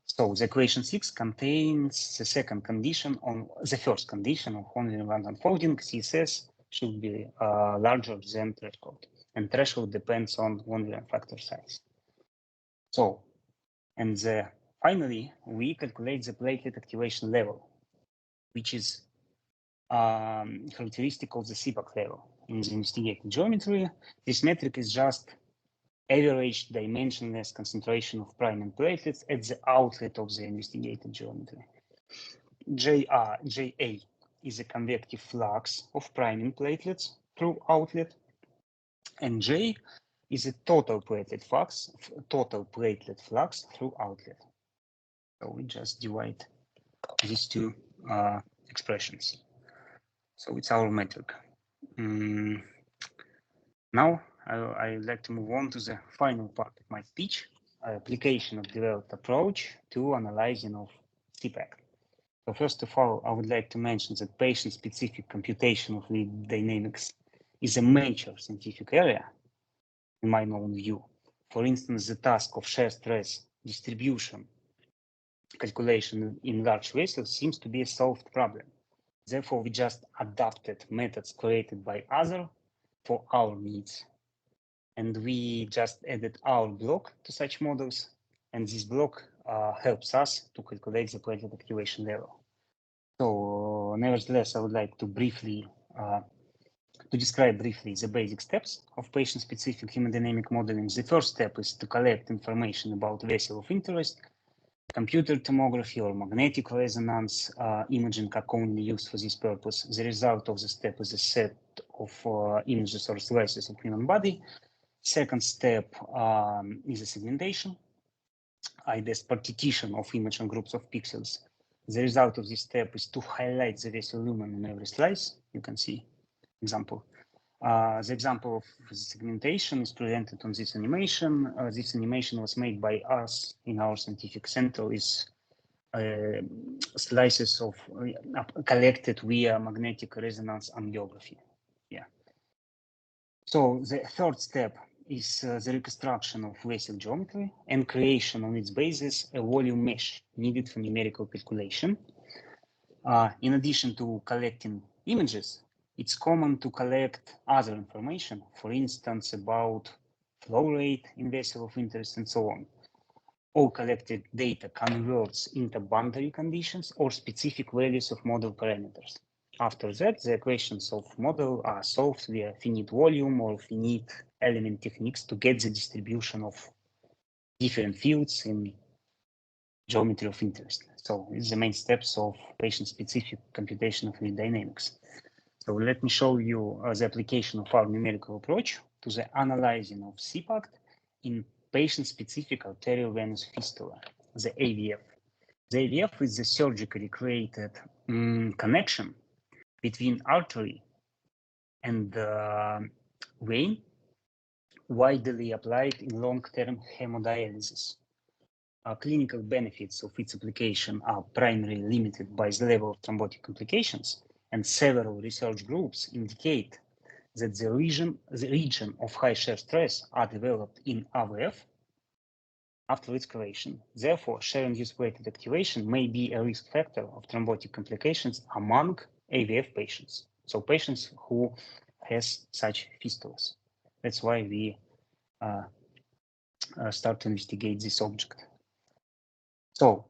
So the equation 6 contains the second condition on the first condition of only one unfolding. CSS should be larger than threshold, and threshold depends on von Neumann factor size. So, and finally, we calculate the platelet activation level, which is characteristic of the CPAC level in the investigated geometry. This metric is just average dimensionless concentration of priming platelets at the outlet of the investigated geometry. JA is a convective flux of priming platelets through outlet, and J is a total platelet flux through outlet. So we just divide these two expressions. So it's our metric. Now I'd like to move on to the final part of my speech, application of developed approach to analyzing of CPAC. So first of all, I would like to mention that patient-specific computation of fluid dynamics is a major scientific area, in my own view. For instance, the task of shear stress distribution calculation in large vessels seems to be a solved problem. Therefore, we just adapted methods created by others for our needs. And we just added our block to such models, and this block helps us to calculate the platelet activation level. So, nevertheless, I would like to describe briefly the basic steps of patient-specific hemodynamic modeling. The first step is to collect information about vessel of interest. Computer tomography or magnetic resonance imaging are commonly used for this purpose. The result of the step is a set of images or slices of human body. Second step is a segmentation, IDES partition of image and groups of pixels. The result of this step is to highlight the vessel lumen in every slice. You can see example. The example of segmentation is presented on this animation. This animation was made by us in our scientific center. Is slices of collected via magnetic resonance angiography. Yeah. So the third step is the reconstruction of vessel geometry and creation on its basis a volume mesh needed for numerical calculation. In addition to collecting images, it's common to collect other information, for instance, about flow rate in vessel of interest and so on. All collected data converts into boundary conditions or specific values of model parameters. After that, the equations of model are solved via finite volume or finite element techniques to get the distribution of different fields in geometry of interest. So it's the main steps of patient-specific computation of fluid dynamics. So let me show you the application of our numerical approach to the analyzing of CPACT in patient-specific arterial venous fistula, the AVF. The AVF is the surgically created connection between artery and vein, widely applied in long-term hemodialysis. Clinical benefits of its application are primarily limited by the level of thrombotic complications, and several research groups indicate that the region of high shear stress are developed in AVF after its correction. Therefore, shear-induced platelet activation may be a risk factor of thrombotic complications among AVF patients. So patients who has such fistulas. That's why we start to investigate this object. So,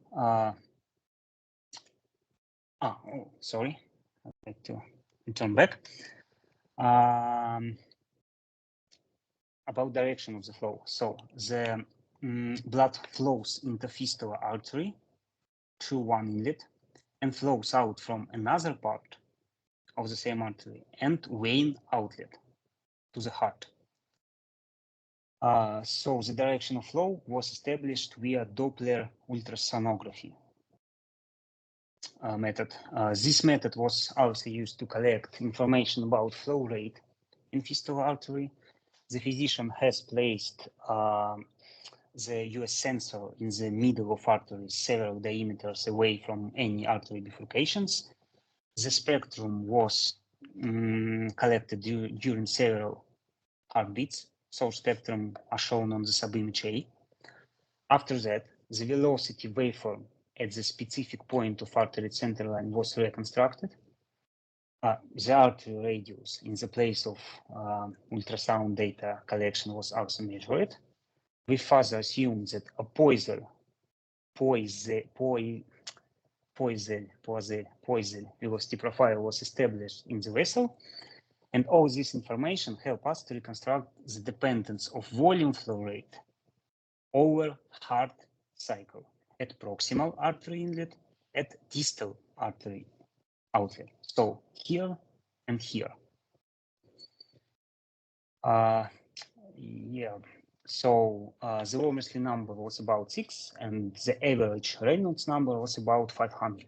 sorry, I'd like to return back. About direction of the flow. So the blood flows into fistula artery through one inlet and flows out from another part of the same artery and vein outlet to the heart. So the direction of flow was established via Doppler ultrasonography method. This method was also used to collect information about flow rate in fistula artery. The physician has placed the US sensor in the middle of artery several diameters away from any artery bifurcations. The spectrum was collected during several heartbeats. So spectrum are shown on the subimage A. After that, the velocity waveform at the specific point of artery center line was reconstructed. The artery radius in the place of ultrasound data collection was also measured. We further assumed that a Poiseuille velocity profile was established in the vessel, and all this information help us to reconstruct the dependence of volume flow rate over heart cycle at proximal artery inlet, at distal artery outlet. So here and here. So the Wormsley number was about 6, and the average Reynolds number was about 500.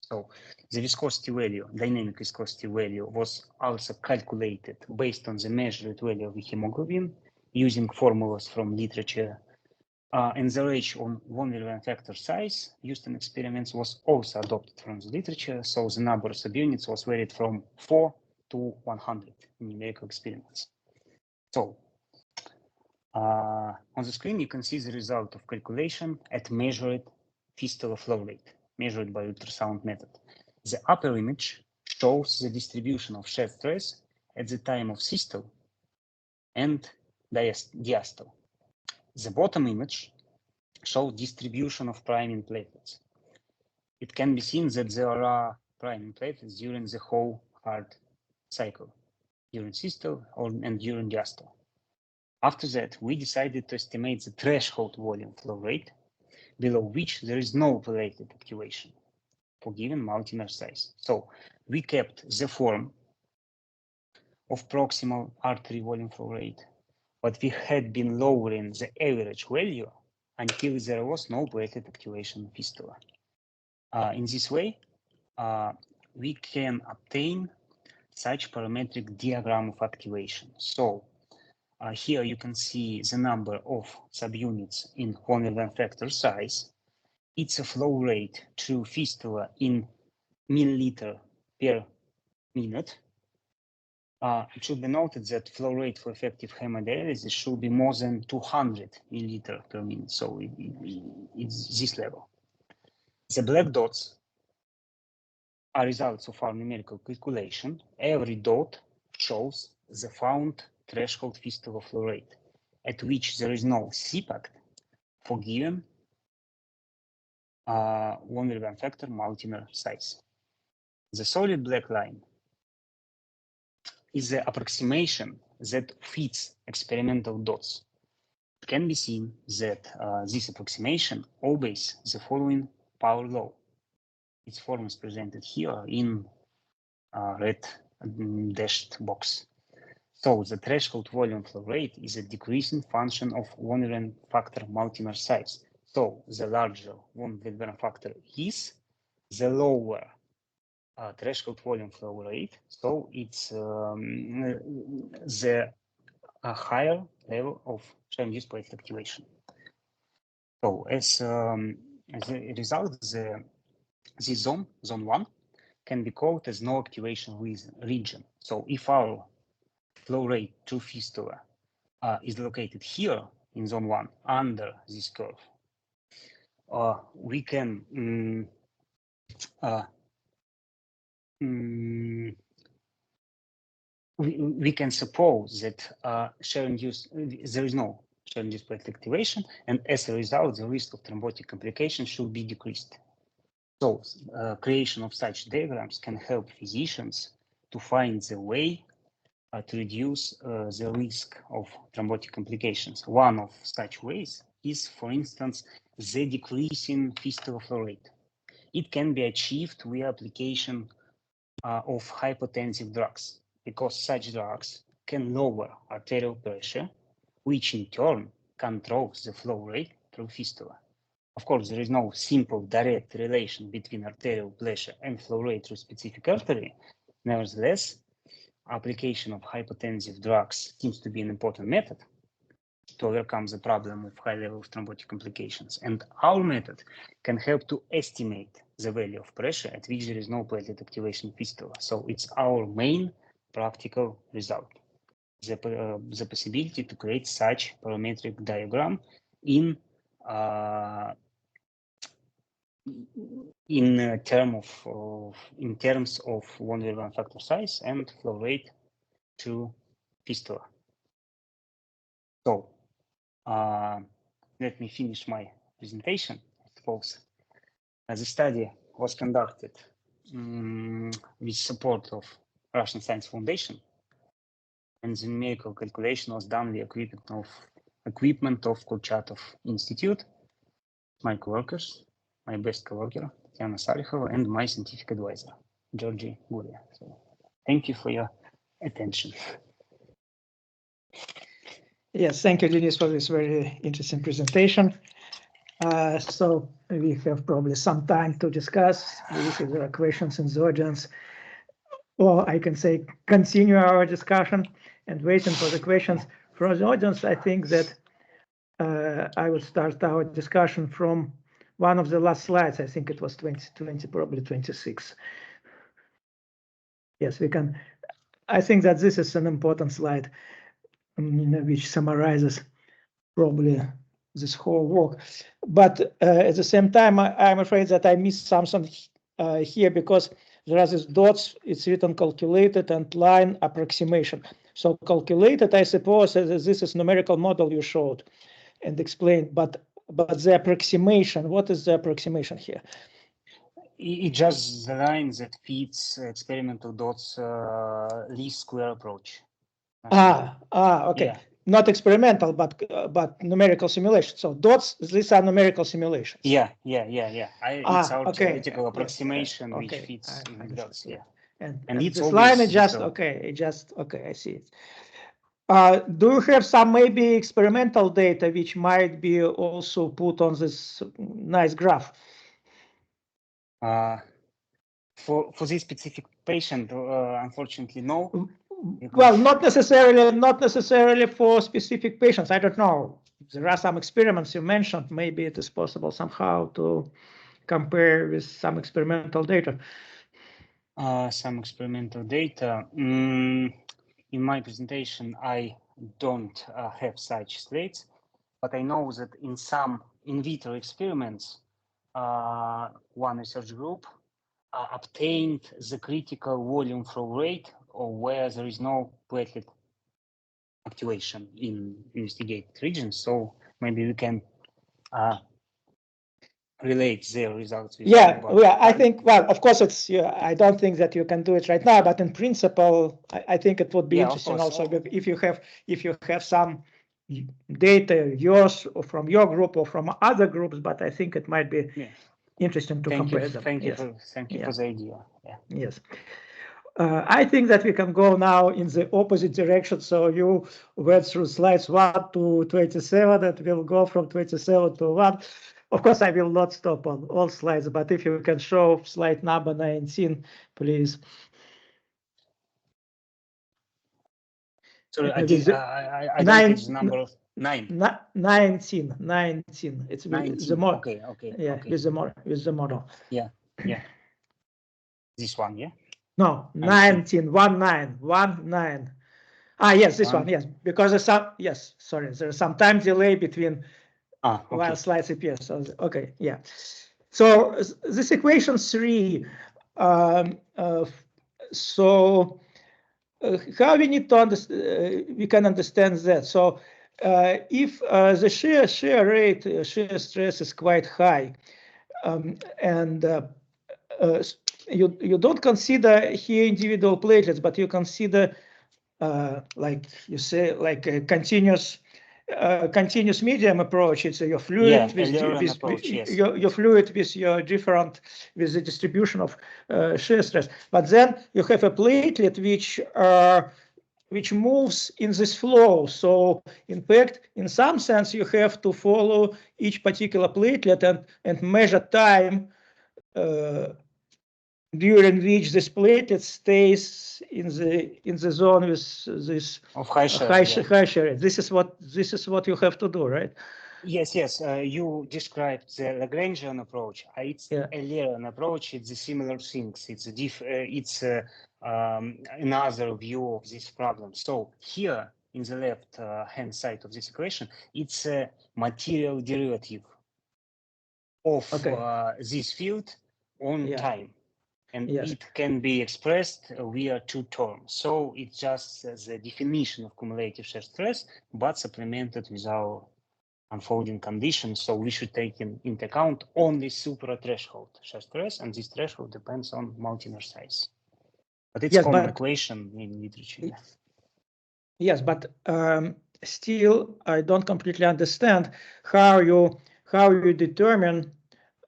So the viscosity value, dynamic viscosity value, was also calculated based on the measured value of the hemoglobin using formulas from literature. And the ratio on von Willebrand factor size used in experiments was also adopted from the literature. So the number of subunits was varied from 4 to 100 in numerical experiments. So on the screen, you can see the result of calculation at measured fistula flow rate, measured by ultrasound method. The upper image shows the distribution of shear stress at the time of systole and diastole. The bottom image shows distribution of priming platelets. It can be seen that there are priming platelets during the whole heart cycle, during systole and during diastole. After that, we decided to estimate the threshold volume flow rate, below which there is no platelet activation for given multimer size. So we kept the form of proximal artery volume flow rate, but we had been lowering the average value until there was no platelet activation in fistula. In this way, we can obtain such parametric diagram of activation. So here you can see the number of subunits in von Neumann factor size. It's a flow rate through fistula in milliliter per minute. It should be noted that flow rate for effective hemodialysis should be more than 200 milliliter per minute. So it's this level. The black dots are results of our numerical calculation. Every dot shows the found threshold fistula flow rate, at which there is no CPACT for given von Neumann factor multimer size. The solid black line is the approximation that fits experimental dots. It can be seen that this approximation obeys the following power law. Its form is presented here in red dashed box. So the threshold volume flow rate is a decreasing function of von Neumann factor multimer size. So the larger von Neumann factor is, the lower threshold volume flow rate. So it's the higher level of shear-induced platelet activation. So as a result, this zone 1, can be called as no activation region. So if our flow rate through fistula is located here in zone 1 under this curve, we can we can suppose that there is no shear-induced platelet activation, and as a result, the risk of thrombotic complications should be decreased. So creation of such diagrams can help physicians to find the way to reduce the risk of thrombotic complications. One of such ways is, for instance, the decreasing fistula flow rate. It can be achieved via application of hypotensive drugs, because such drugs can lower arterial pressure, which in turn controls the flow rate through fistula. Of course, there is no simple direct relation between arterial pressure and flow rate through specific artery. Nevertheless, application of hypotensive drugs seems to be an important method to overcome the problem of high level of thrombotic complications. And our method can help to estimate the value of pressure at which there is no platelet activation fistula. So it's our main practical result, the possibility to create such parametric diagram in terms of von Neumann factor size and flow rate to fistula. So let me finish my presentation. I suppose the study was conducted with support of Russian Science Foundation, and the numerical calculation was done with equipment of Kurchatov Institute, my co-workers, my best co-worker, Tatiana Salihova, and my scientific advisor, Georgi Gulia. So thank you for your attention. Yes, thank you, Denis, for this very interesting presentation. So we have probably some time to discuss. If there are questions in the audience, or I can say continue our discussion and waiting for the questions from the audience. I think that I would start our discussion from one of the last slides. I think it was 2020, probably 26. Yes, we can. I think that this is an important slide which summarizes probably this whole work. But at the same time, I'm afraid that I missed something here, because there are these dots. It's written calculated and line approximation. So calculated, I suppose, this is numerical model you showed and explained, but the approximation, what is the approximation here? It's just the line that fits experimental dots least square approach. Okay. Yeah. Not experimental, but numerical simulation. So dots, these are numerical simulations. Yeah. It's our theoretical approximation, which fits in dots. Yeah. And it's this line is just okay. I see it. Do you have some maybe experimental data which might be also put on this nice graph? For this specific patient, unfortunately, no. Well, not necessarily for specific patients. I don't know. There are some experiments you mentioned. Maybe it is possible somehow to compare with some experimental data. Some experimental data. In my presentation, I don't have such slides, but I know that in some in vitro experiments, one research group obtained the critical volume flow rate, or where there is no platelet activation in investigated regions. So maybe we can relate their results. With I think, well, of course, it's. I don't think that you can do it right now, but in principle, I think it would be interesting also if you have some data, yours or from your group or from other groups. But I think it might be interesting to compare them. Thank you for the idea. Yes. I think that we can go now in the opposite direction. So you went through slides 1 to 27, and we'll go from 27 to 1. Of course, I will not stop on all slides, but if you can show slide number 19, please. Sorry, I don't get the number of 9. 19. It's 19. the more. Okay. With the model. Yeah. This one, yeah. No, 19. 19. Ah, yes, this one. Yes, because there's some. Yes, sorry, there's some time delay between. While slides appear. So okay, yeah. So this equation 3. How we need to understand? We can understand that. So if the shear rate, shear stress is quite high, and you don't consider here individual platelets, but you consider like you say, like a continuous medium approach. It's your fluid with your fluid with your different with the distribution of shear stress. But then you have a platelet which moves in this flow. So in fact, in some sense, you have to follow each particular platelet and measure time during which this platelet stays in the zone with this high shear. This is what you have to do, right? Yes. You described the Lagrangian approach. It's Eulerian approach. It's the similar things. It's another view of this problem. So here in the left hand side of this equation, it's a material derivative of this field on time. And it can be expressed via 2 terms. So it's just the definition of cumulative shear stress, but supplemented with our unfolding conditions. So we should take into account only supra-threshold shear stress, and this threshold depends on molecular size. But it's a common equation in literature. Yes, but still, I don't completely understand how you determine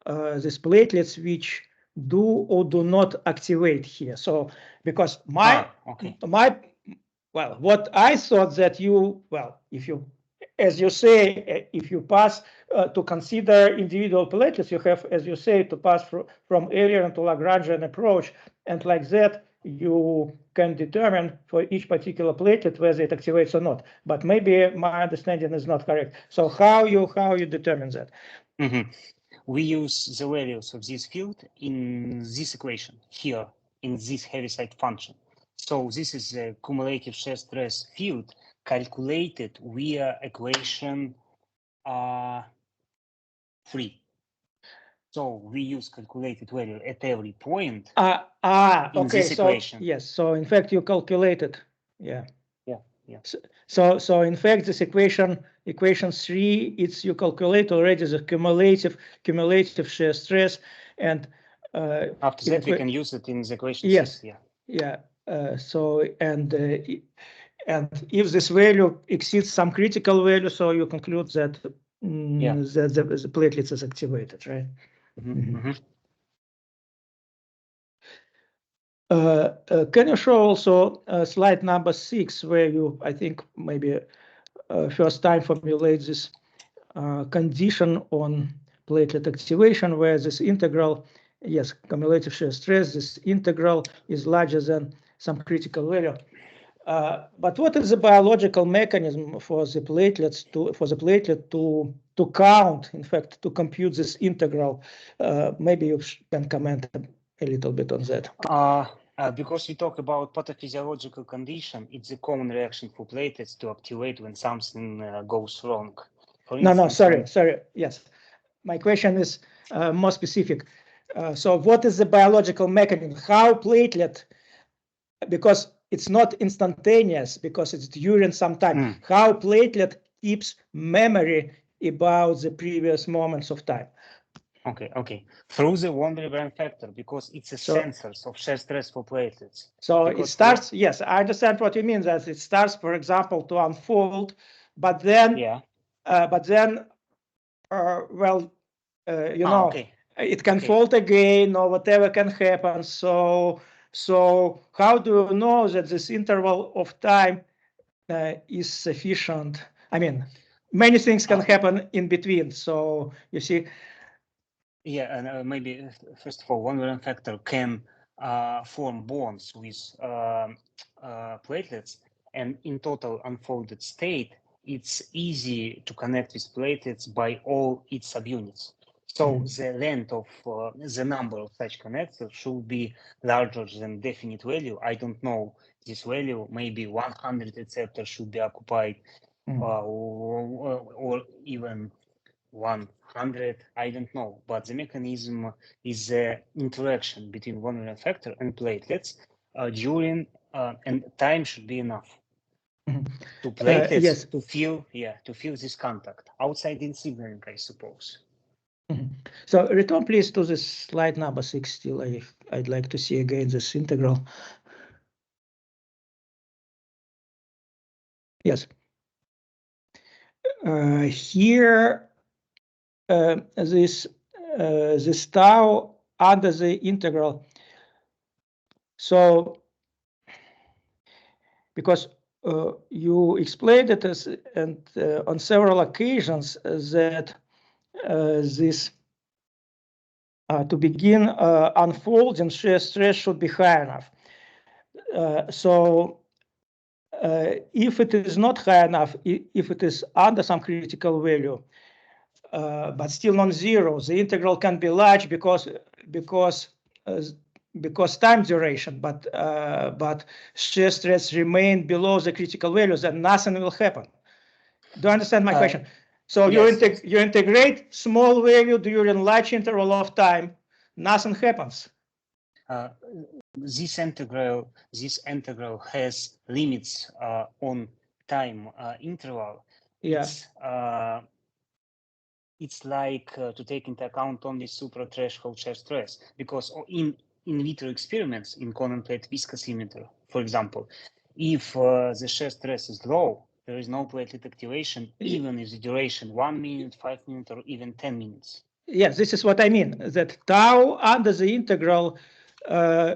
these platelets which do or do not activate here. So because what I thought that if you, as you say, if you pass to consider individual platelets, you have, as you say, to pass from Eulerian to Lagrangian approach, and like that you can determine for each particular platelet whether it activates or not. But maybe my understanding is not correct. So how you determine that? We use the values of this field in this equation here, in this Heaviside function. So this is the cumulative shear stress field calculated via equation 3. So we use calculated value at every point in this equation. Yes, so in fact you calculated, So in fact, this equation 3, you calculate already the cumulative shear stress, and after that we can use it in the equation 6. So and if this value exceeds some critical value, so you conclude that the platelets is activated, right? Can you show also slide number 6, where you, I think, maybe first time formulate this condition on platelet activation, where this integral yes, cumulative shear stress, this integral is larger than some critical value. But what is the biological mechanism for the platelet to count, in fact, to compute this integral? Maybe you can comment a little bit on that. Because we talk about pathophysiological condition, it's a common reaction for platelets to activate when something goes wrong. For instance, sorry. Yes, my question is more specific. So what is the biological mechanism? How platelet, because it's not instantaneous, because it's during some time, how platelet keeps memory about the previous moments of time? Okay. Through the von Willebrand factor, because it's a sensor of shear stress for platelets. So it starts, yes, I understand what you mean, that it starts, for example, to unfold, but then, it can fold again, or whatever can happen. So how do you know that this interval of time is sufficient? I mean, many things can happen in between. So you see. Yeah, and maybe first of all, von Willebrand factor can form bonds with platelets, and in total unfolded state, it's easy to connect with platelets by all its subunits. So the length of the number of such connectors should be larger than definite value. I don't know this value. Maybe 100 receptors should be occupied, or even 100. I don't know. But the mechanism is the interaction between von Willebrand factor and platelets during, and time should be enough to platelets to feel this contact outside in signaling, I suppose. So return please to this slide number 6 still. I'd like to see again this integral. Yes. Here, this tau under the integral. So, because you explained it on several occasions that this to begin unfolding shear stress should be high enough. So if it is not high enough, if it is under some critical value, but still non-zero, the integral can be large because time duration, but shear stress remain below the critical values, then nothing will happen. Do you understand my question? So yes, you integrate small value during large interval of time, nothing happens. This integral has limits on time interval. Yeah. It's like to take into account only supra-threshold shear stress, because in vitro experiments in common plate viscosimeter, for example, if the shear stress is low, there is no platelet activation, even if the duration 1 minute, 5 minutes, or even 10 minutes. Yes, this is what I mean, that tau under the integral,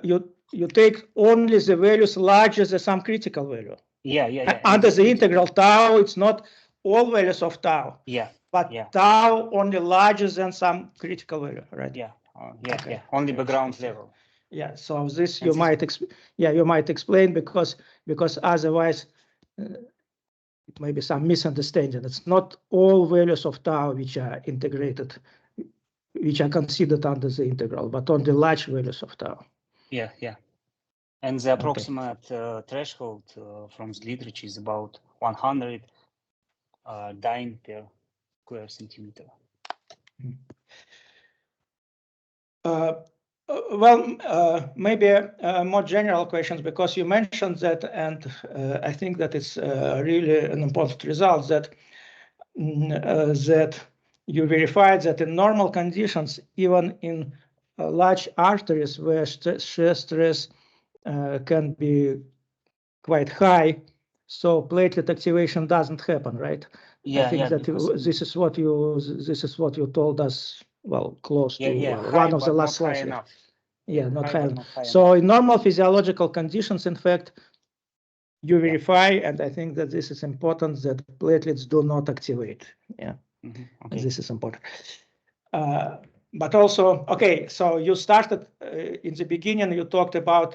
you take only the values larger than some critical value. Yeah. Under the integral tau, it's not all values of tau. Yeah. But tau only larger than some critical value, right? Yeah. Yeah. Only background level. Yeah. So this you might explain because otherwise it may be some misunderstanding. It's not all values of tau which are integrated, which are considered under the integral, but only large values of tau. Yeah. And the approximate threshold from the literature is about 100 dyne per square centimeter. Maybe more general questions, because you mentioned that, and I think that it's really an important result that you verified that in normal conditions, even in large arteries where shear stress can be quite high, so platelet activation doesn't happen, right? Yeah, I think that this is what you told us. Well, close to one of the last slides. Yeah, not high enough. So in normal physiological conditions, in fact, you verify, and I think that this is important, that platelets do not activate. Yeah, this is important. but also, okay, so you started in the beginning, you talked about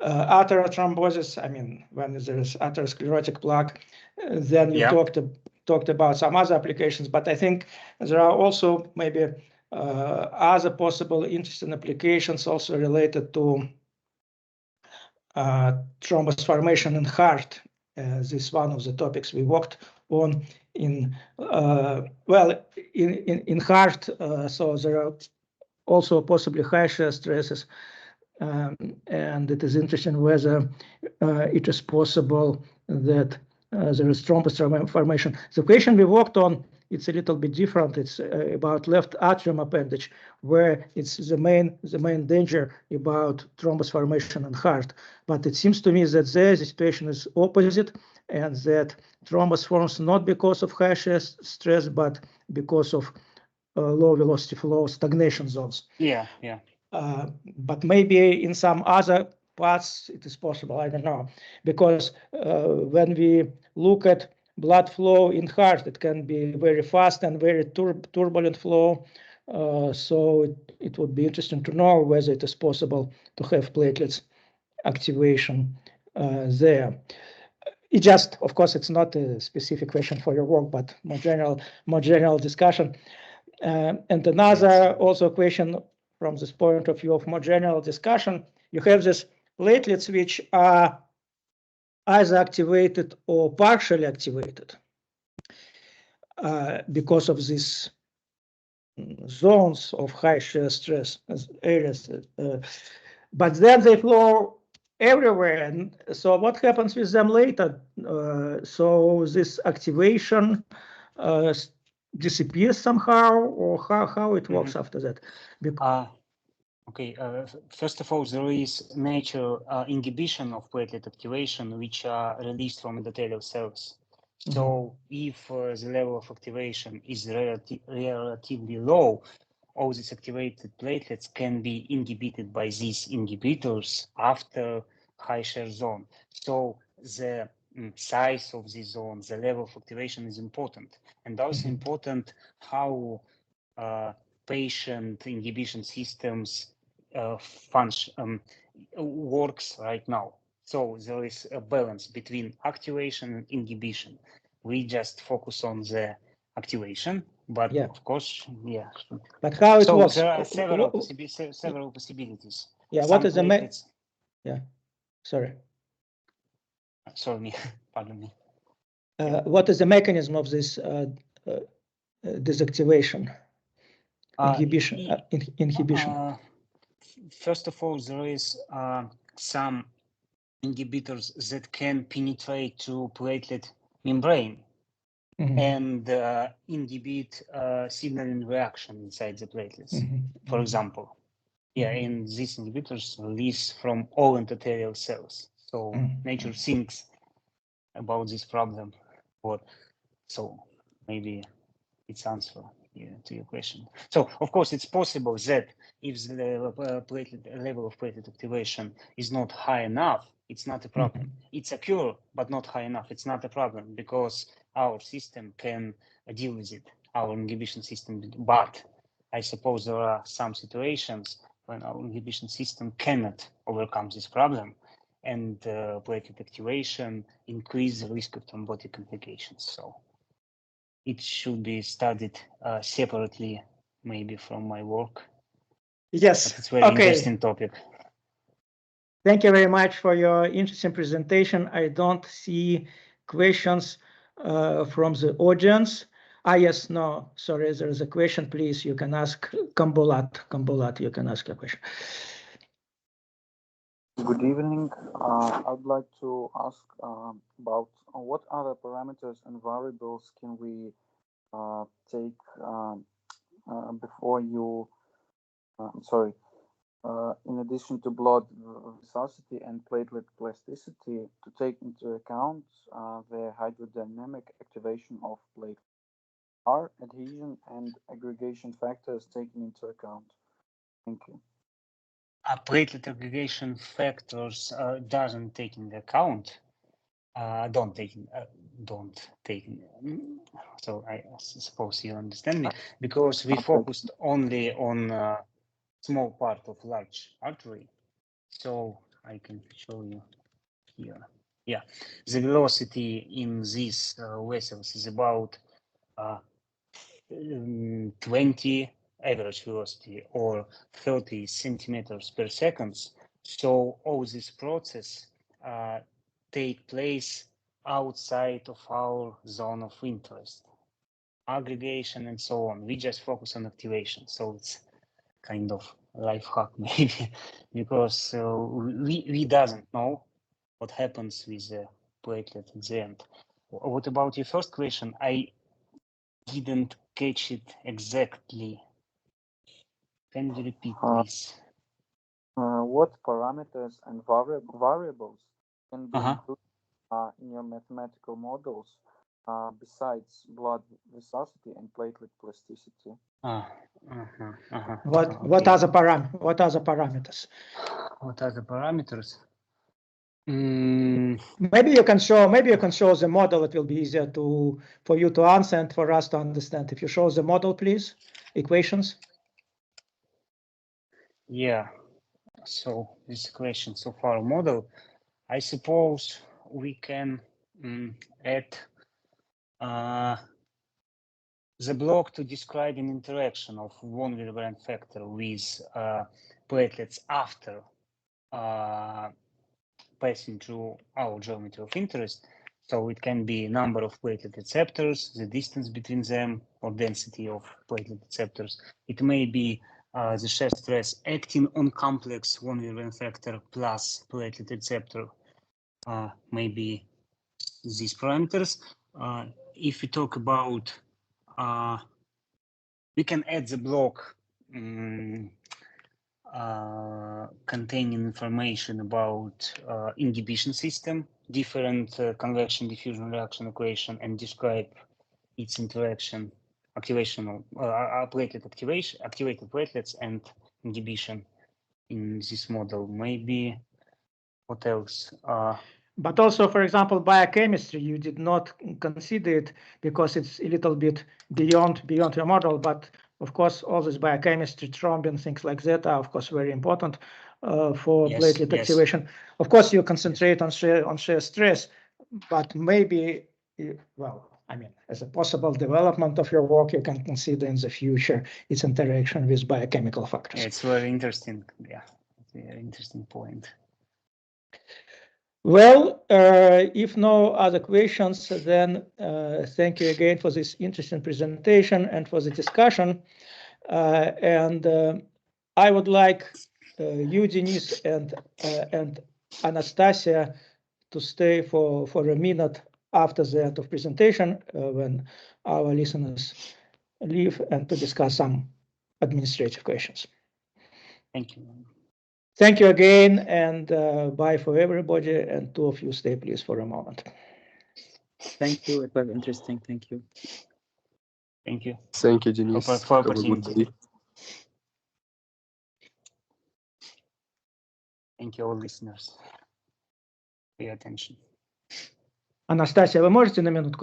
atherothrombosis. I mean, when there is atherosclerotic plaque, then you talked about some other applications, but I think there are also maybe other possible interesting applications also related to thrombus formation in heart. This is one of the topics we worked on in in heart. So there are also possibly high shear stresses, and it is interesting whether it is possible that there is thrombus formation. The question we worked on, it's a little bit different. It's about left atrium appendage, where it's the main danger about thrombus formation in heart. But it seems to me that there the situation is opposite, and that thrombus forms not because of high shear stress, but because of low velocity flow stagnation zones. But maybe in some other parts it is possible, I don't know, because when we look at blood flow in heart, it can be very fast and very turbulent flow. So it would be interesting to know whether it is possible to have platelets activation there. It just, of course, it's not a specific question for your work, but more general discussion. And another also question from this point of view of more general discussion, you have these platelets which are either activated or partially activated because of these zones of high shear stress areas. But then they flow everywhere. And so what happens with them later? So this activation disappears somehow, or how it works after that? Okay, first of all, there is natural inhibition of platelet activation, which are released from endothelial cells. So if the level of activation is relatively low, all these activated platelets can be inhibited by these inhibitors after high shear zone. So the size of the zone, the level of activation is important, and also important how patient inhibition systems function works right now. So there is a balance between activation and inhibition. We just focus on the activation, but of course, But how it works? There are several possibilities. Yeah. What is the Sorry. Sorry, pardon me. What is the mechanism of this disactivation? Inhibition. First of all, there is some inhibitors that can penetrate to platelet membrane and inhibit signaling reaction inside the platelets. For example, and these inhibitors release from all endothelial cells. So nature thinks about this problem. So maybe it's answer to your question. So of course it's possible that if the level of platelet activation is not high enough, it's not a problem. It's a cure, but not high enough. It's not a problem because our system can deal with it, our inhibition system. But I suppose there are some situations when our inhibition system cannot overcome this problem, and platelet activation increases the risk of thrombotic complications. So it should be studied separately, maybe from my work. Yes, but it's a very interesting topic. Thank you very much for your interesting presentation. I don't see questions from the audience. Yes, no, sorry, there is a question. Please, you can ask Kambulat. Kambulat, you can ask a question. Good evening. I'd like to ask about what other parameters and variables can we take before you, in addition to blood viscosity and platelet plasticity, to take into account the hydrodynamic activation of platelets. Are adhesion and aggregation factors taken into account? Thank you. Platelet aggregation factors don't take into account. so I suppose you understand me, because we focused only on a small part of large artery. So I can show you here. Yeah, the velocity in these vessels is about 20 average velocity or 30 centimeters per second. So all this process take place outside of our zone of interest, aggregation and so on. We just focus on activation. So it's kind of life hack maybe, because we doesn't know what happens with the platelet at the end. What about your first question? I didn't catch it exactly. Can you repeat, please? What parameters and variables can be included in your mathematical models besides blood viscosity and platelet plasticity? What are the parameters? What are the parameters? What are the parameters? Maybe you can show the model. It will be easier for you to answer and for us to understand. If you show the model, please, equations. Yeah. So this equation so far model, I suppose we can add the block to describe an interaction of von Willebrand factor with platelets after passing through our geometry of interest. So it can be number of platelet receptors, the distance between them, or density of platelet receptors. It may be the shear stress acting on complex von Willebrand factor plus platelet receptor, maybe these parameters. If we talk about, we can add the block containing information about inhibition system, different convection diffusion reaction equation, and describe its interaction, activational platelet activation, activated platelets, and inhibition in this model. Maybe what else? But also, for example, biochemistry, you did not consider it because it's a little bit beyond your model. But of course, all this biochemistry, thrombin, things like that are, of course, very important for platelet activation. Of course, you concentrate on shear stress, but maybe, well, I mean, as a possible development of your work, you can consider in the future its interaction with biochemical factors. It's very interesting. Yeah, it's a very interesting point. Well, if no other questions, then thank you again for this interesting presentation and for the discussion. And I would like you, Denis, and Anastasia to stay for a minute after the end of presentation when our listeners leave, and to discuss some administrative questions. Thank you. Thank you again, and bye for everybody. And two of you stay, please, for a moment. Thank you. It was interesting. Thank you. Thank you. Thank you, Denis. For Have a good opportunity. day. Thank you, all listeners, for your attention. Анастасия, вы можете на минутку